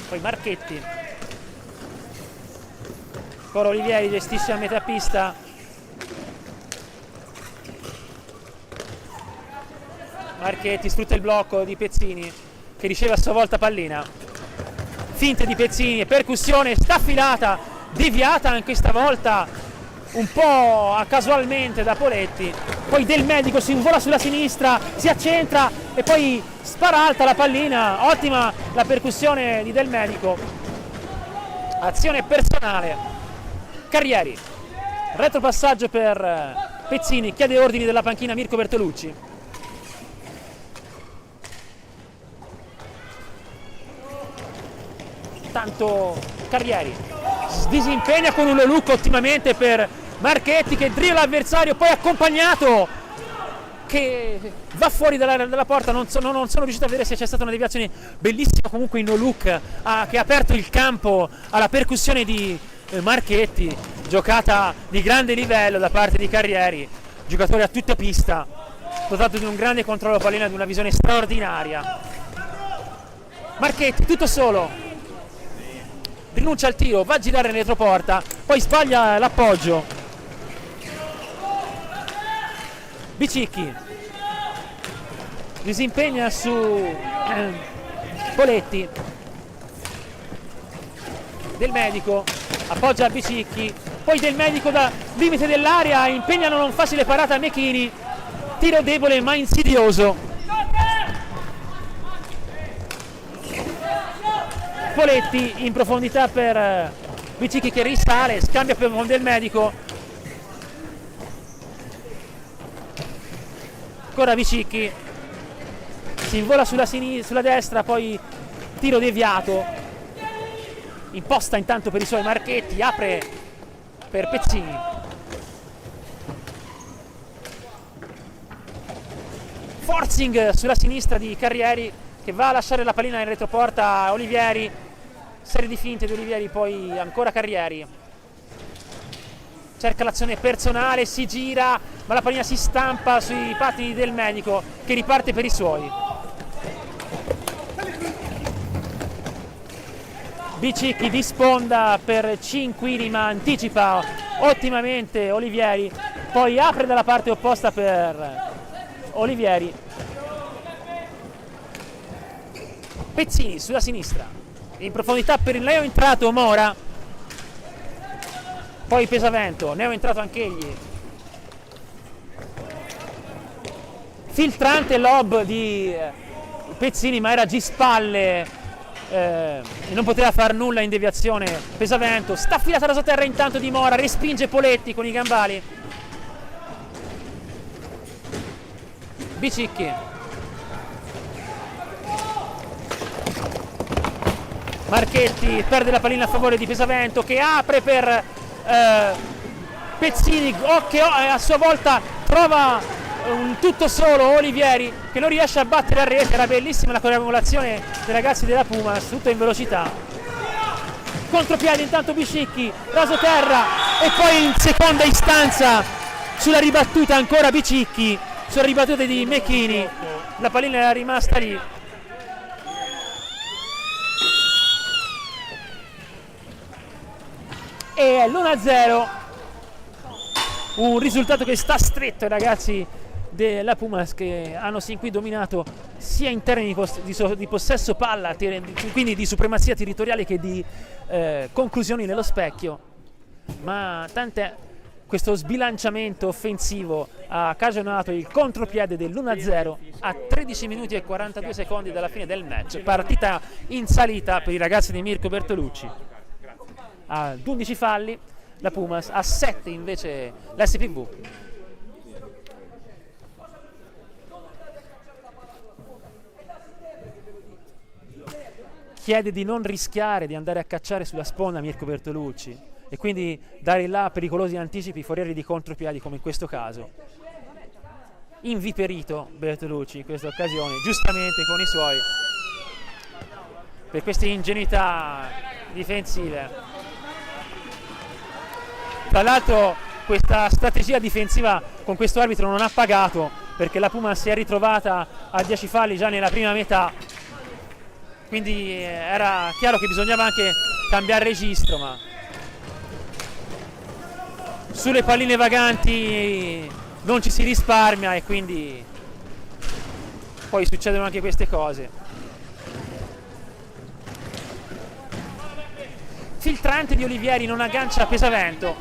poi Marchetti. Ora Olivieri gestisce a metà pista, Marchetti sfrutta il blocco di Pezzini, che riceve a sua volta pallina. Finte di Pezzini e percussione staffilata, deviata anche questa volta un po' casualmente da Poletti. Poi Del Medico si invola sulla sinistra, si accentra e poi spara alta la pallina. Ottima la percussione di Del Medico. Azione personale. Carrieri, retropassaggio per Pezzini, chiede ordini della panchina Mirko Bertolucci. Tanto Carrieri disimpegna con un low look ottimamente per Marchetti, che dribbla l'avversario, poi accompagnato, che va fuori dalla porta. Non sono riuscito a vedere se c'è stata una deviazione. Bellissima comunque in no look, che ha aperto il campo alla percussione di Marchetti. Giocata di grande livello da parte di Carrieri, giocatore a tutta pista, dotato di un grande controllo pallina e di una visione straordinaria. Marchetti tutto solo, rinuncia al tiro, va a girare in retroporta, poi sbaglia l'appoggio. Bicicchi disimpegna su Poletti. Del Medico appoggia a Bicicchi, poi Del Medico da limite dell'area impegnano non facile parata a Mechini. Tiro debole ma insidioso. Poletti in profondità per Bicicchi, che risale, scambia con Del Medico. Ancora Bicicchi, si invola sulla destra, poi tiro deviato. Imposta intanto per i suoi Marchetti, apre per Pezzini. Forcing sulla sinistra di Carrieri, che va a lasciare la pallina in retroporta a Olivieri. Serie di finte di Olivieri, poi ancora Carrieri. Cerca l'azione personale, si gira, ma la pallina si stampa sui pattini Del Medico, che riparte per i suoi. Bicicchi di sponda per Cinquini, ma anticipa ottimamente Olivieri, poi apre dalla parte opposta per Olivieri. Pezzini sulla sinistra, in profondità per il neo entrato Mora, poi Pesavento, neo entrato anch'egli. Filtrante lob di Pezzini, ma era G-spalle e non poteva far nulla in deviazione. Pesavento, staffilata da sotterra intanto di Mora, respinge Poletti con i gambali. Bicicchi, Marchetti perde la pallina a favore di Pesavento, che apre per Pezzini, che a sua volta trova un tutto solo Olivieri, che non riesce a battere a rete. Era bellissima la coagulazione dei ragazzi della Pumas, tutto in velocità. Contropiede intanto Bicicchi, raso terra, e poi in seconda istanza sulla ribattuta ancora Bicicchi, sulla ribattuta di Mechini, la pallina era rimasta lì. E è l'1-0, un risultato che sta stretto ai ragazzi della Pumas, che hanno sin qui dominato sia in termini di possesso palla, quindi di supremazia territoriale, che di conclusioni nello specchio. Ma tant'è, questo sbilanciamento offensivo ha cagionato il contropiede dell'1-0 a 13 minuti e 42 secondi dalla fine del match. Partita in salita per i ragazzi di Mirko Bertolucci. Ad 11 falli la Pumas, a 7 invece l'SPV. Chiede di non rischiare di andare a cacciare sulla sponda Mirko Bertolucci e quindi dare là pericolosi anticipi forieri di contropiedi, come in questo caso. Inviperito Bertolucci in questa occasione, giustamente con i suoi, per queste ingenuità difensive. Tra l'altro questa strategia difensiva con questo arbitro non ha pagato, perché la Puma si è ritrovata a 10 falli già nella prima metà, quindi era chiaro che bisognava anche cambiare registro, ma sulle palline vaganti non ci si risparmia, e quindi poi succedono anche queste cose. Filtrante di Olivieri, non aggancia Pesavento.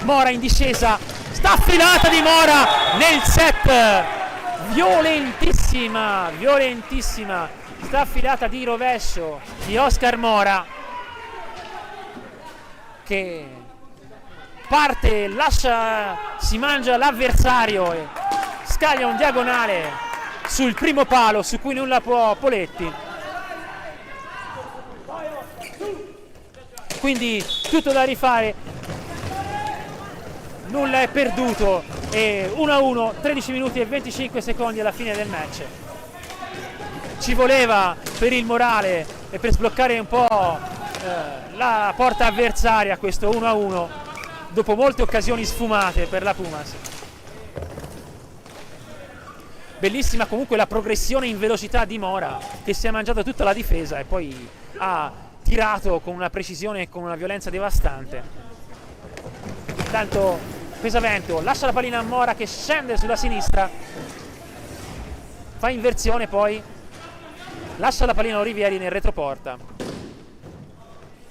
Mora in discesa, staffilata di Mora nel set, violentissima, violentissima staffilata di rovescio di Oscar Mora, che parte, lascia, si mangia l'avversario e scaglia un diagonale sul primo palo su cui nulla può Poletti. Quindi tutto da rifare, nulla è perduto e 1-1, 13 minuti e 25 secondi alla fine del match. Ci voleva per il morale e per sbloccare un po' la porta avversaria questo 1-1 dopo molte occasioni sfumate per la Pumas. Bellissima comunque la progressione in velocità di Mora, che si è mangiato tutta la difesa e poi ha tirato con una precisione e con una violenza devastante. Intanto Pesavento lascia la pallina a Mora che scende sulla sinistra, fa inversione, poi lascia la pallina a Olivieri nel retroporta,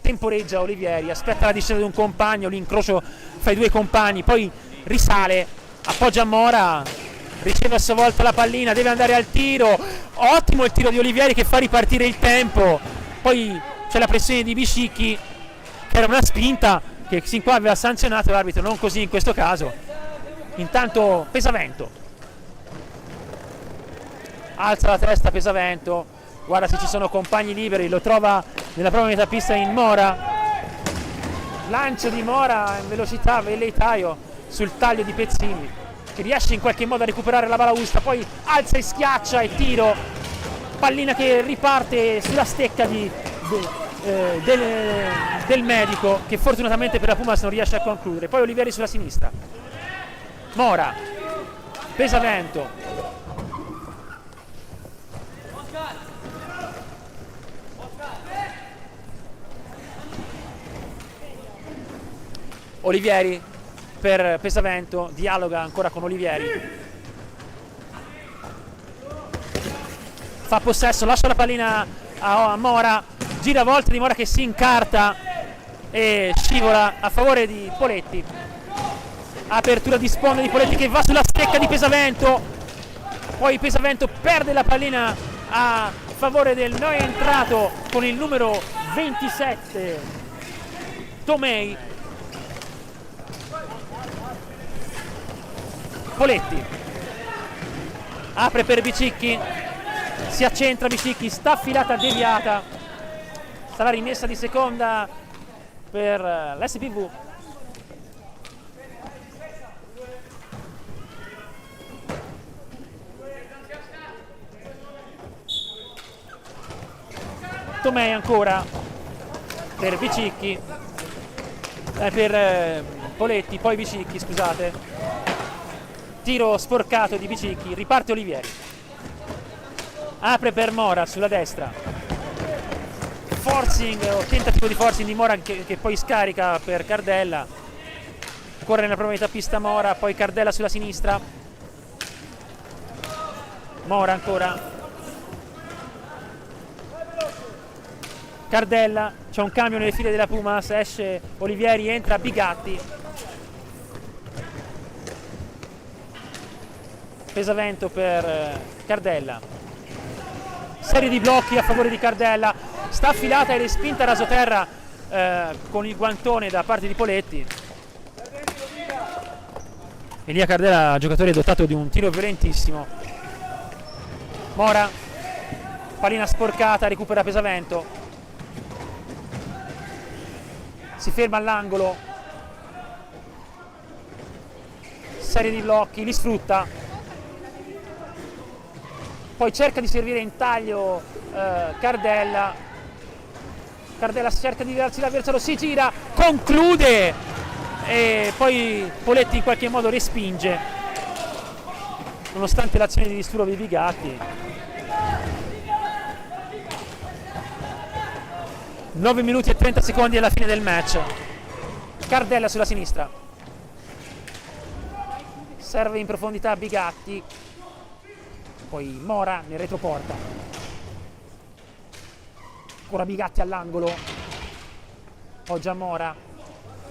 temporeggia Olivieri, aspetta la discesa di un compagno, l'incrocio fra i due compagni, poi risale, appoggia Mora, riceve a sua volta la pallina, deve andare al tiro, ottimo il tiro di Olivieri che fa ripartire il tempo, poi c'è la pressione di Biscicchi che era una spinta che sin qua aveva sanzionato l'arbitro, non così in questo caso. Intanto Pesavento alza la testa, Pesavento guarda se ci sono compagni liberi, lo trova nella propria metà pista in Mora, lancio di Mora in velocità, velleitaio sul taglio di Pezzini che riesce in qualche modo a recuperare la balaustra, poi alza e schiaccia e tiro, pallina che riparte sulla stecca del medico che fortunatamente per la Pumas non riesce a concludere. Poi Olivieri sulla sinistra, Mora, Pesavento, Olivieri per Pesavento, dialoga ancora con Olivieri, fa possesso, lascia la pallina a Mora, gira a volte di Mora che si incarta e scivola a favore di Poletti. Apertura di sponda di Poletti che va sulla stecca di Pesavento, poi Pesavento perde la pallina a favore del no entrato con il numero 27 Tomei. Poletti apre per Bicicchi, si accentra Bicicchi, staffilata deviata, sarà rimessa di seconda per l'SPV. Tomei ancora per Bicicchi, per Poletti, poi Bicicchi, scusate, tiro sporcato di Bicicchi, riparte Olivieri, apre per Mora sulla destra, forcing o tentativo di forcing di Mora che poi scarica per Cardella, corre nella propria metà pista Mora, poi Cardella sulla sinistra, Mora ancora, Cardella, c'è un cambio nelle file della Pumas, esce Olivieri, entra Bigatti, Pesavento per Cardella, serie di blocchi a favore di Cardella, sta affilata e respinta rasoterra con il guantone da parte di Poletti. Elia Cardella, giocatore dotato di un tiro violentissimo. Mora, pallina sporcata, recupera Pesavento, si ferma all'angolo, serie di blocchi, li sfrutta, poi cerca di servire in taglio Cardella, Cardella cerca di darsi l'avversario, si gira, conclude e poi Poletti in qualche modo respinge nonostante l'azione di disturbo di Bigatti. 9 minuti e 30 secondi alla fine del match. Cardella sulla sinistra, serve in profondità Bigatti, poi Mora nel retroporta, ancora Bigatti all'angolo, poggia Mora,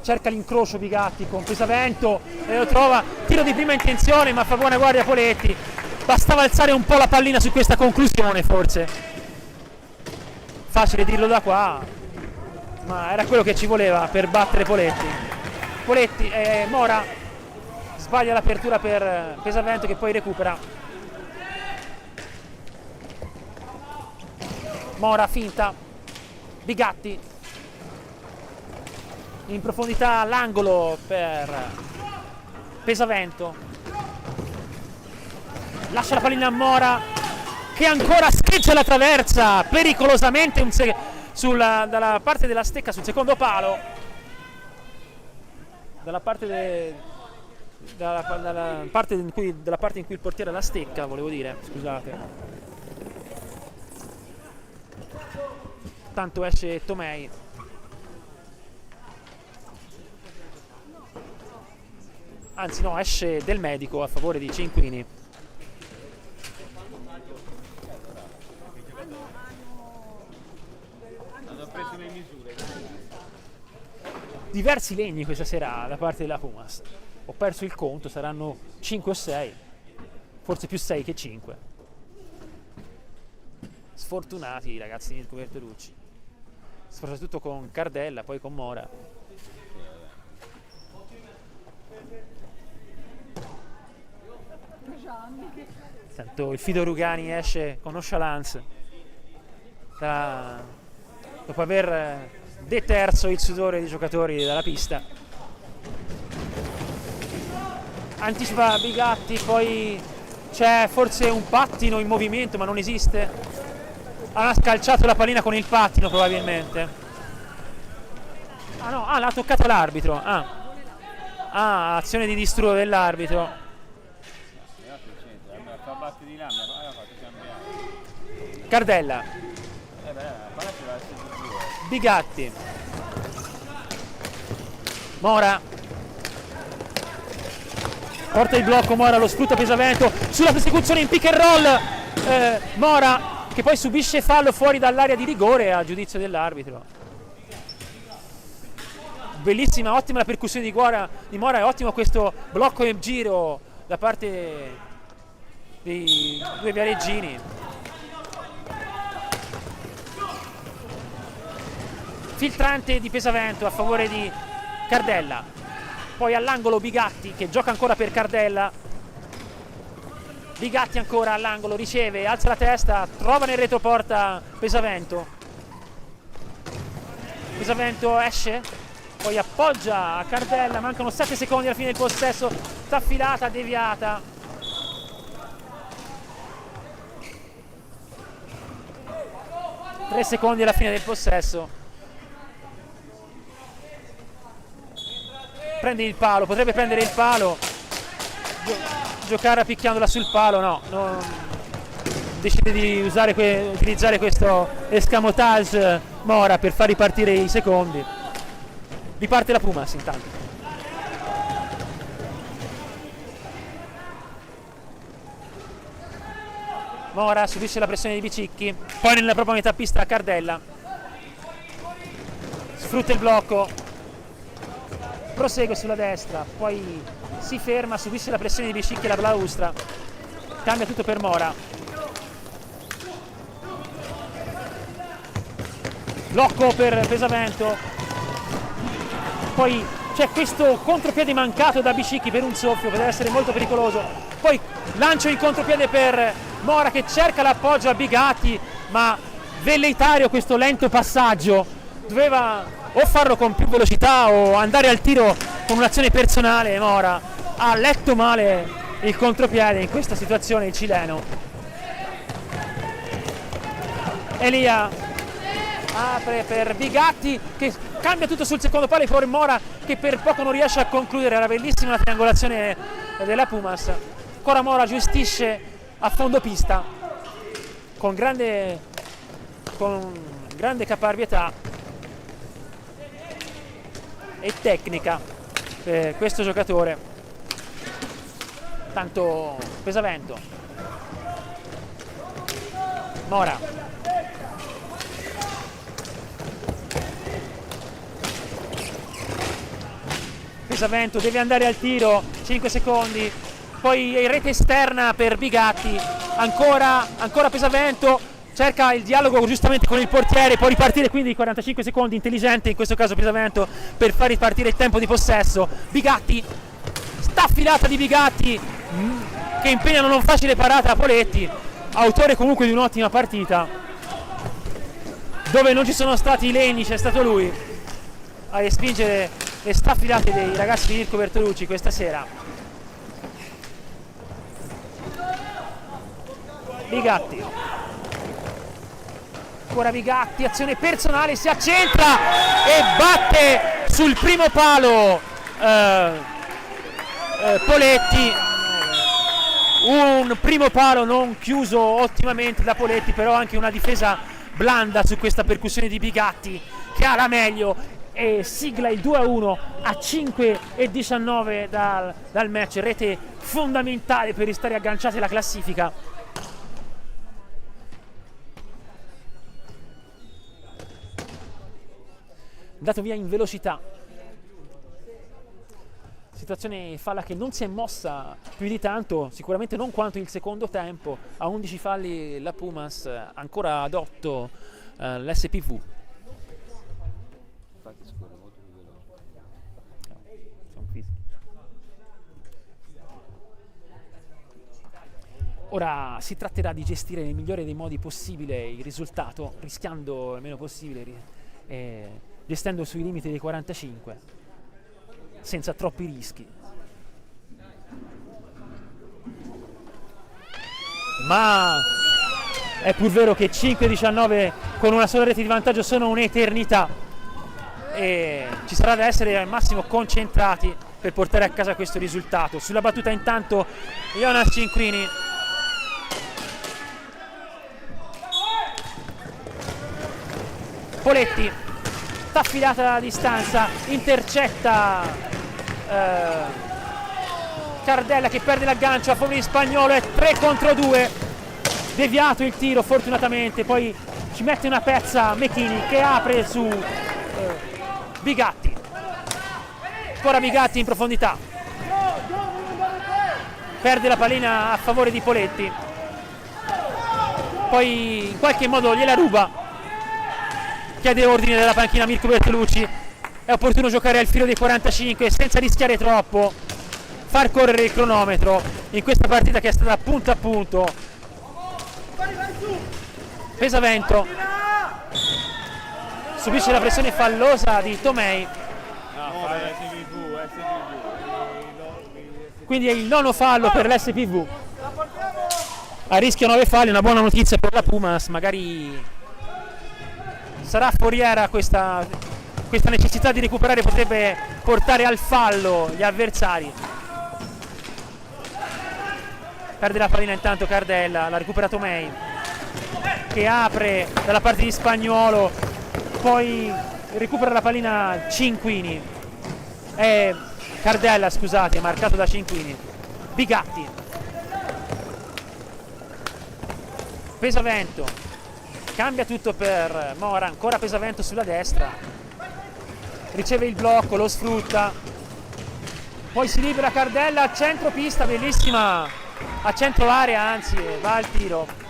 cerca l'incrocio Bigatti con Pesavento e lo trova, tiro di prima intenzione ma fa buona guardia Poletti, bastava alzare un po' la pallina su questa conclusione forse, facile dirlo da qua, ma era quello che ci voleva per battere Poletti, Mora sbaglia l'apertura per Pesavento che poi recupera, Mora finta, Bigatti in profondità all'angolo per Pesavento, lascia la pallina a Mora che ancora scheggia la traversa pericolosamente dalla parte della stecca sul secondo palo, dalla parte in cui il portiere la stecca, volevo dire, scusate. Tanto esce Tomei. Anzi no, esce Del Medico a favore di Cinquini. Hanno preso le misure. Diversi legni questa sera da parte della Pumas. Ho perso il conto, saranno 5 o 6, forse più 6 che 5. Sfortunati i ragazzi di Coverterucci, soprattutto con Cardella, poi con Mora. Tanto il Fido Rugani esce con nonchalance dopo aver deterso il sudore dei giocatori dalla pista. Anticipa Bigatti, poi c'è forse un pattino in movimento ma non esiste, ha scalciato la pallina con il pattino probabilmente, l'ha toccata l'arbitro, azione di distruo dell'arbitro. Fa batti di là, mi ha fatto cambiare. Cardella, Bigatti, Mora, porta il blocco, Mora lo sfrutta Pesavento sulla persecuzione in pick and roll, Mora che poi subisce fallo fuori dall'area di rigore a giudizio dell'arbitro. Bellissima, ottima la percussione di Mora e ottimo questo blocco e giro da parte dei due viareggini. Filtrante di Pesavento a favore di Cardella, poi all'angolo Bigatti che gioca ancora per Cardella, Bigatti ancora all'angolo, riceve, alza la testa, trova nel retroporta Pesavento esce, poi appoggia a Cardella, mancano 7 secondi alla fine del possesso, staffilata, deviata, tre secondi alla fine del possesso. Prende il palo, potrebbe prendere il palo, giocare picchiandola sul palo, decide di utilizzare questo escamotage Mora per far ripartire i secondi. Riparte la Pumas intanto. Mora subisce la pressione di Bicicchi, poi nella propria metà pista Cardella sfrutta il blocco, prosegue sulla destra, poi si ferma, subisce la pressione di Bicicchi e la balaustra, cambia tutto per Mora, blocco per Pesavento, poi c'è questo contropiede mancato da Bicicchi per un soffio, potrebbe essere molto pericoloso, poi lancio in contropiede per Mora che cerca l'appoggio a Bigatti, ma velleitario questo lento passaggio, doveva o farlo con più velocità o andare al tiro con un'azione personale. Mora ha letto male il contropiede in questa situazione, il cileno. Elia apre per Bigatti che cambia tutto sul secondo palo per Mora che per poco non riesce a concludere. Era bellissima la triangolazione della Pumas. Ancora Mora gestisce a fondo pista con grande caparbietà e tecnica questo giocatore. Tanto Pesavento. Mora. Pesavento deve andare al tiro, 5 secondi. Poi rete esterna per Bigatti. Ancora Pesavento. Cerca il dialogo giustamente con il portiere, può ripartire quindi 45 secondi, intelligente in questo caso Pesavento per far ripartire il tempo di possesso. Bigatti, staffilata di Bigatti che impegnano non facile parata a Poletti, autore comunque di un'ottima partita. Dove non ci sono stati i legni c'è stato lui a respingere le staffilate dei ragazzi di Mirko Bertolucci questa sera. Bigatti. Ancora Bigatti, azione personale, si accentra e batte sul primo palo Poletti. Un primo palo non chiuso ottimamente da Poletti, però anche una difesa blanda su questa percussione di Bigatti che ha la meglio e sigla il 2-1 a 5:19 dal match. Rete fondamentale per restare agganciati alla classifica. Dato via in velocità, situazione falla che non si è mossa più di tanto, sicuramente non quanto il secondo tempo. A 11 falli la Pumas, ancora ad 8 l'SPV. Infatti scorre molto più veloce. Ora si tratterà di gestire nel migliore dei modi possibile il risultato, rischiando il meno possibile, gestendo sui limiti dei 45 senza troppi rischi. Ma è pur vero che 5-19 con una sola rete di vantaggio sono un'eternità e ci sarà da essere al massimo concentrati per portare a casa questo risultato. Sulla battuta intanto Jonas Cinquini. Poletti, staffilata a distanza, intercetta Cardella che perde l'aggancio a favore di Spagnolo, è 3 contro 2, deviato il tiro fortunatamente, poi ci mette una pezza Mechini che apre su Bigatti. Ancora Bigatti in profondità, perde la pallina a favore di Poletti, poi in qualche modo gliela ruba. Chiede ordine dalla panchina Mirko Bertolucci. È opportuno giocare al filo dei 45 senza rischiare troppo, far correre il cronometro in questa partita che è stata punto a punto. Pesavento subisce la pressione fallosa di Tomei, quindi è il nono fallo per l'SPV. A rischio 9 falli, una buona notizia per la Pumas, magari sarà foriera questa necessità di recuperare, potrebbe portare al fallo gli avversari. Perde la pallina intanto Cardella, l'ha recuperato May che apre dalla parte di Spagnuolo, poi recupera la pallina Cinquini, Cardella scusate, marcato da Cinquini. Bigatti, Pesavento, cambia tutto per Mora, ancora Pesavento sulla destra, riceve il blocco, lo sfrutta, poi si libera Cardella a centro pista, bellissima, a centro area anzi, va al tiro.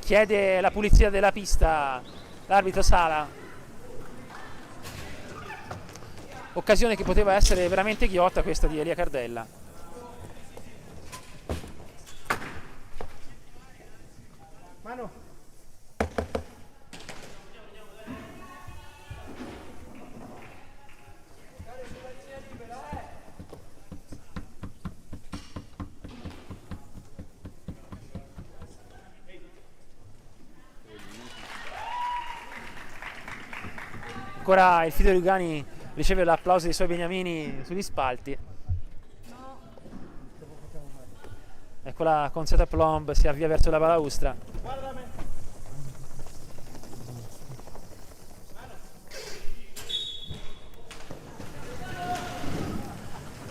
Chiede la pulizia della pista l'arbitro Sala, occasione che poteva essere veramente ghiotta questa di Elia Cardella. Mano. Ancora il Fido Lugani riceve l'applauso dei suoi beniamini sugli spalti. Ecco la consueta Plomb si avvia verso la balaustra.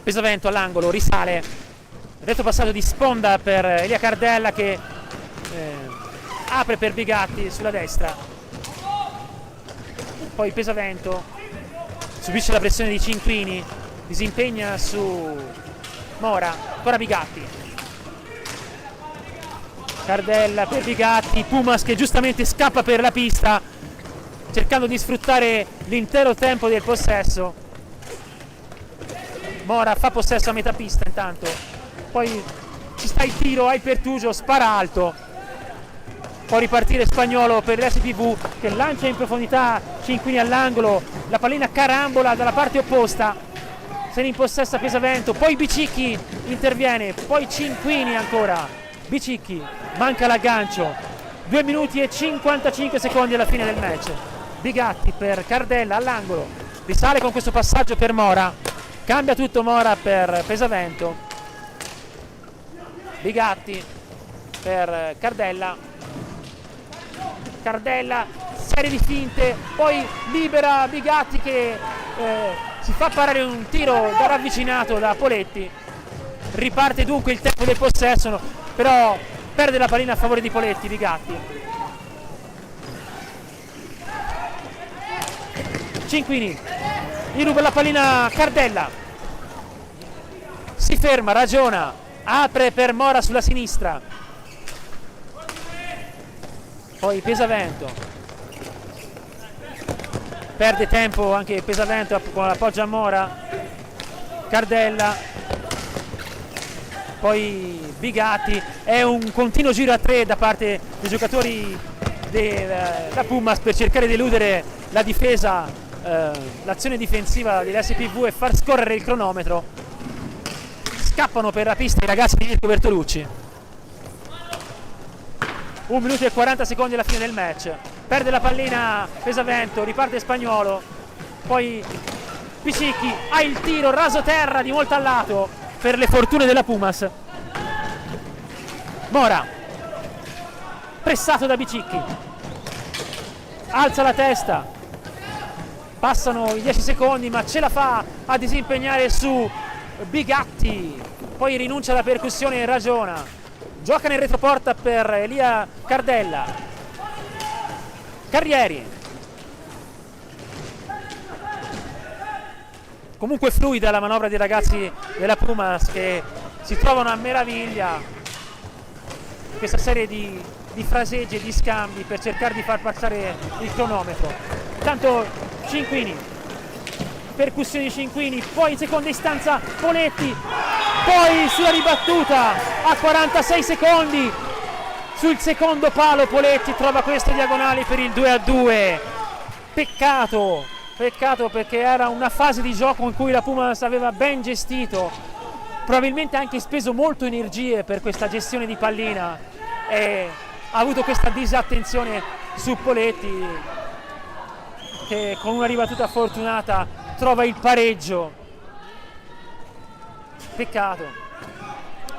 Pesavento all'angolo, risale, retropassaggio di sponda per Elia Cardella che apre per Bigatti sulla destra, poi Pesavento subisce la pressione di Cinquini, disimpegna su Mora, ancora Bigatti, Cardella per Bigatti, Pumas che giustamente scappa per la pista cercando di sfruttare l'intero tempo del possesso. Mora fa possesso a metà pista intanto, poi ci sta il tiro, ha il Pertugio, spara alto, può ripartire Spagnolo per l'SPV che lancia in profondità Cinquini all'angolo, la pallina carambola dalla parte opposta, se ne impossessa Pesavento, poi Bicicchi interviene, poi Cinquini ancora, Bicicchi manca l'aggancio, 2 minuti e 55 secondi alla fine del match. Bigatti per Cardella all'angolo, risale con questo passaggio per Mora, cambia tutto Mora per Pesavento, Bigatti per Cardella, Cardella, serie di finte, poi libera Bigatti che si fa parare un tiro da ravvicinato da Poletti, riparte dunque il tempo del possesso, però perde la pallina a favore di Poletti. Bigatti, Cinquini gli ruba la pallina Cardella, si ferma, ragiona, apre per Mora sulla sinistra, poi Pesavento perde tempo anche Pesavento con l'appoggio a Mora, Cardella, poi Bigatti, è un continuo giro a 3 da parte dei giocatori della Pumas per cercare di eludere la difesa, l'azione difensiva dell'SPV e far scorrere il cronometro. Scappano per la pista i ragazzi di Mirko Bertolucci. 1 minuto e 40 secondi alla fine del match, perde la pallina Pesavento, riparte Spagnolo, poi Bicicchi ha il tiro raso terra di molto a lato per le fortune della Pumas. Mora pressato da Bicicchi, alza la testa, passano i 10 secondi ma ce la fa a disimpegnare su Bigatti, poi rinuncia alla percussione e ragiona, gioca nel retroporta per Elia Cardella, Carrieri, comunque fluida la manovra dei ragazzi della Pumas che si trovano a meraviglia in questa serie di fraseggi e di scambi per cercare di far passare il cronometro. Intanto Cinquini, percussioni Cinquini, poi in seconda istanza Poletti, poi sulla ribattuta a 46 secondi sul secondo palo Poletti trova queste diagonali per il 2-2. Peccato perché era una fase di gioco in cui la Pumas aveva ben gestito, probabilmente anche speso molto energie per questa gestione di pallina e ha avuto questa disattenzione su Poletti che con una ribattuta fortunata trova il pareggio. Peccato.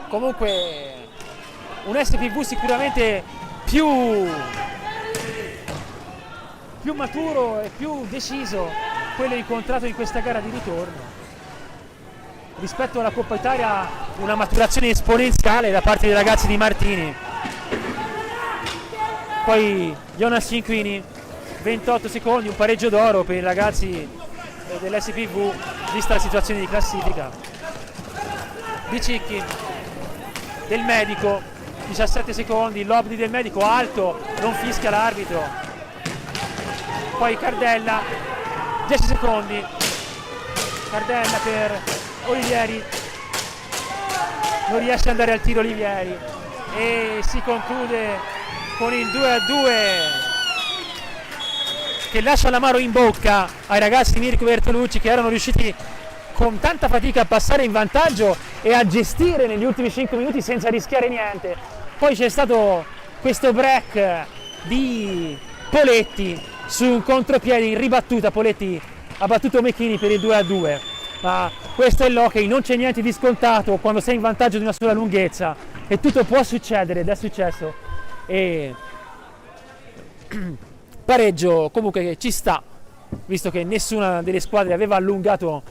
Comunque un SPV sicuramente più maturo e più deciso quello incontrato in questa gara di ritorno. Rispetto alla Coppa Italia una maturazione esponenziale da parte dei ragazzi di Martini. Poi Jonas Cinquini, 28 secondi, un pareggio d'oro per i ragazzi dell'SPV vista la situazione di classifica. Bicicchi del Medico, 17 secondi, l'obdi del Medico alto, non fischia l'arbitro. Poi Cardella, 10 secondi, Cardella per Olivieri, non riesce ad andare al tiro Olivieri e si conclude con il 2-2 che lascia l'amaro in bocca ai ragazzi di Mirko Bertolucci che erano riusciti con tanta fatica a passare in vantaggio e a gestire negli ultimi 5 minuti senza rischiare niente. Poi c'è stato questo break di Poletti su un contropiede in ribattuta, Poletti ha battuto Mechini per il 2-2, ma questo è l'hockey, non c'è niente di scontato quando sei in vantaggio di una sola lunghezza e tutto può succedere ed è successo. E pareggio comunque ci sta, visto che nessuna delle squadre aveva allungato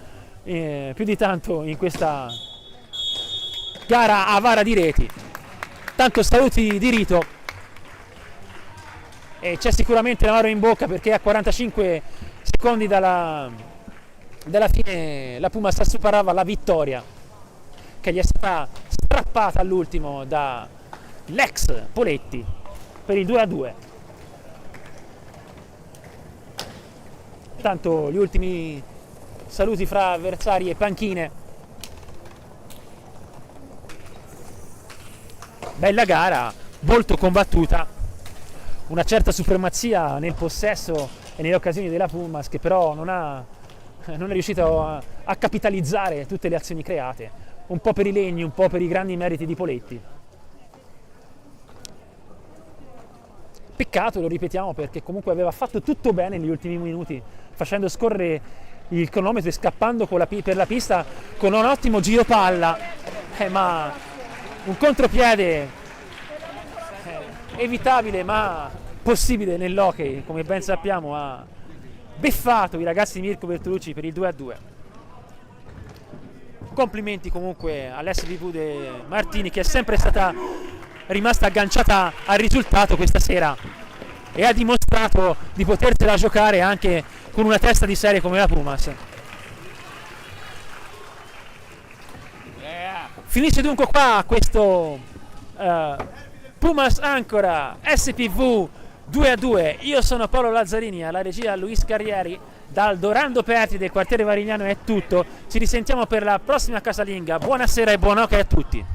più di tanto in questa gara avara di reti. Tanto saluti di rito, e c'è sicuramente l'amaro in bocca, perché a 45 secondi dalla fine la Puma assuperava la vittoria che gli è stata strappata all'ultimo da l'ex Poletti per il 2-2. Tanto gli ultimi saluti fra avversari e panchine. Bella gara, molto combattuta, una certa supremazia nel possesso e nelle occasioni della Pumas, che però non è riuscito a capitalizzare tutte le azioni create, un po' per i legni, un po' per i grandi meriti di Poletti. Peccato, lo ripetiamo, perché comunque aveva fatto tutto bene negli ultimi minuti, facendo scorrere il cronometro e scappando per la pista con un ottimo giro palla, ma un contropiede evitabile ma possibile nell'hockey, come ben sappiamo, ha beffato i ragazzi di Mirko Bertolucci per il 2-2. Complimenti comunque all'SVV de Martini, che è sempre stata rimasta agganciata al risultato questa sera e ha dimostrato di potersela giocare anche con una testa di serie come la Pumas. Finisce dunque qua questo Pumas Ancora SPV 2-2. Io sono Paolo Lazzarini, alla regia Luis Carrieri. Dal Dorando Perti del quartiere Varignano è tutto. Ci risentiamo per la prossima casalinga. Buonasera e buon hockey a tutti.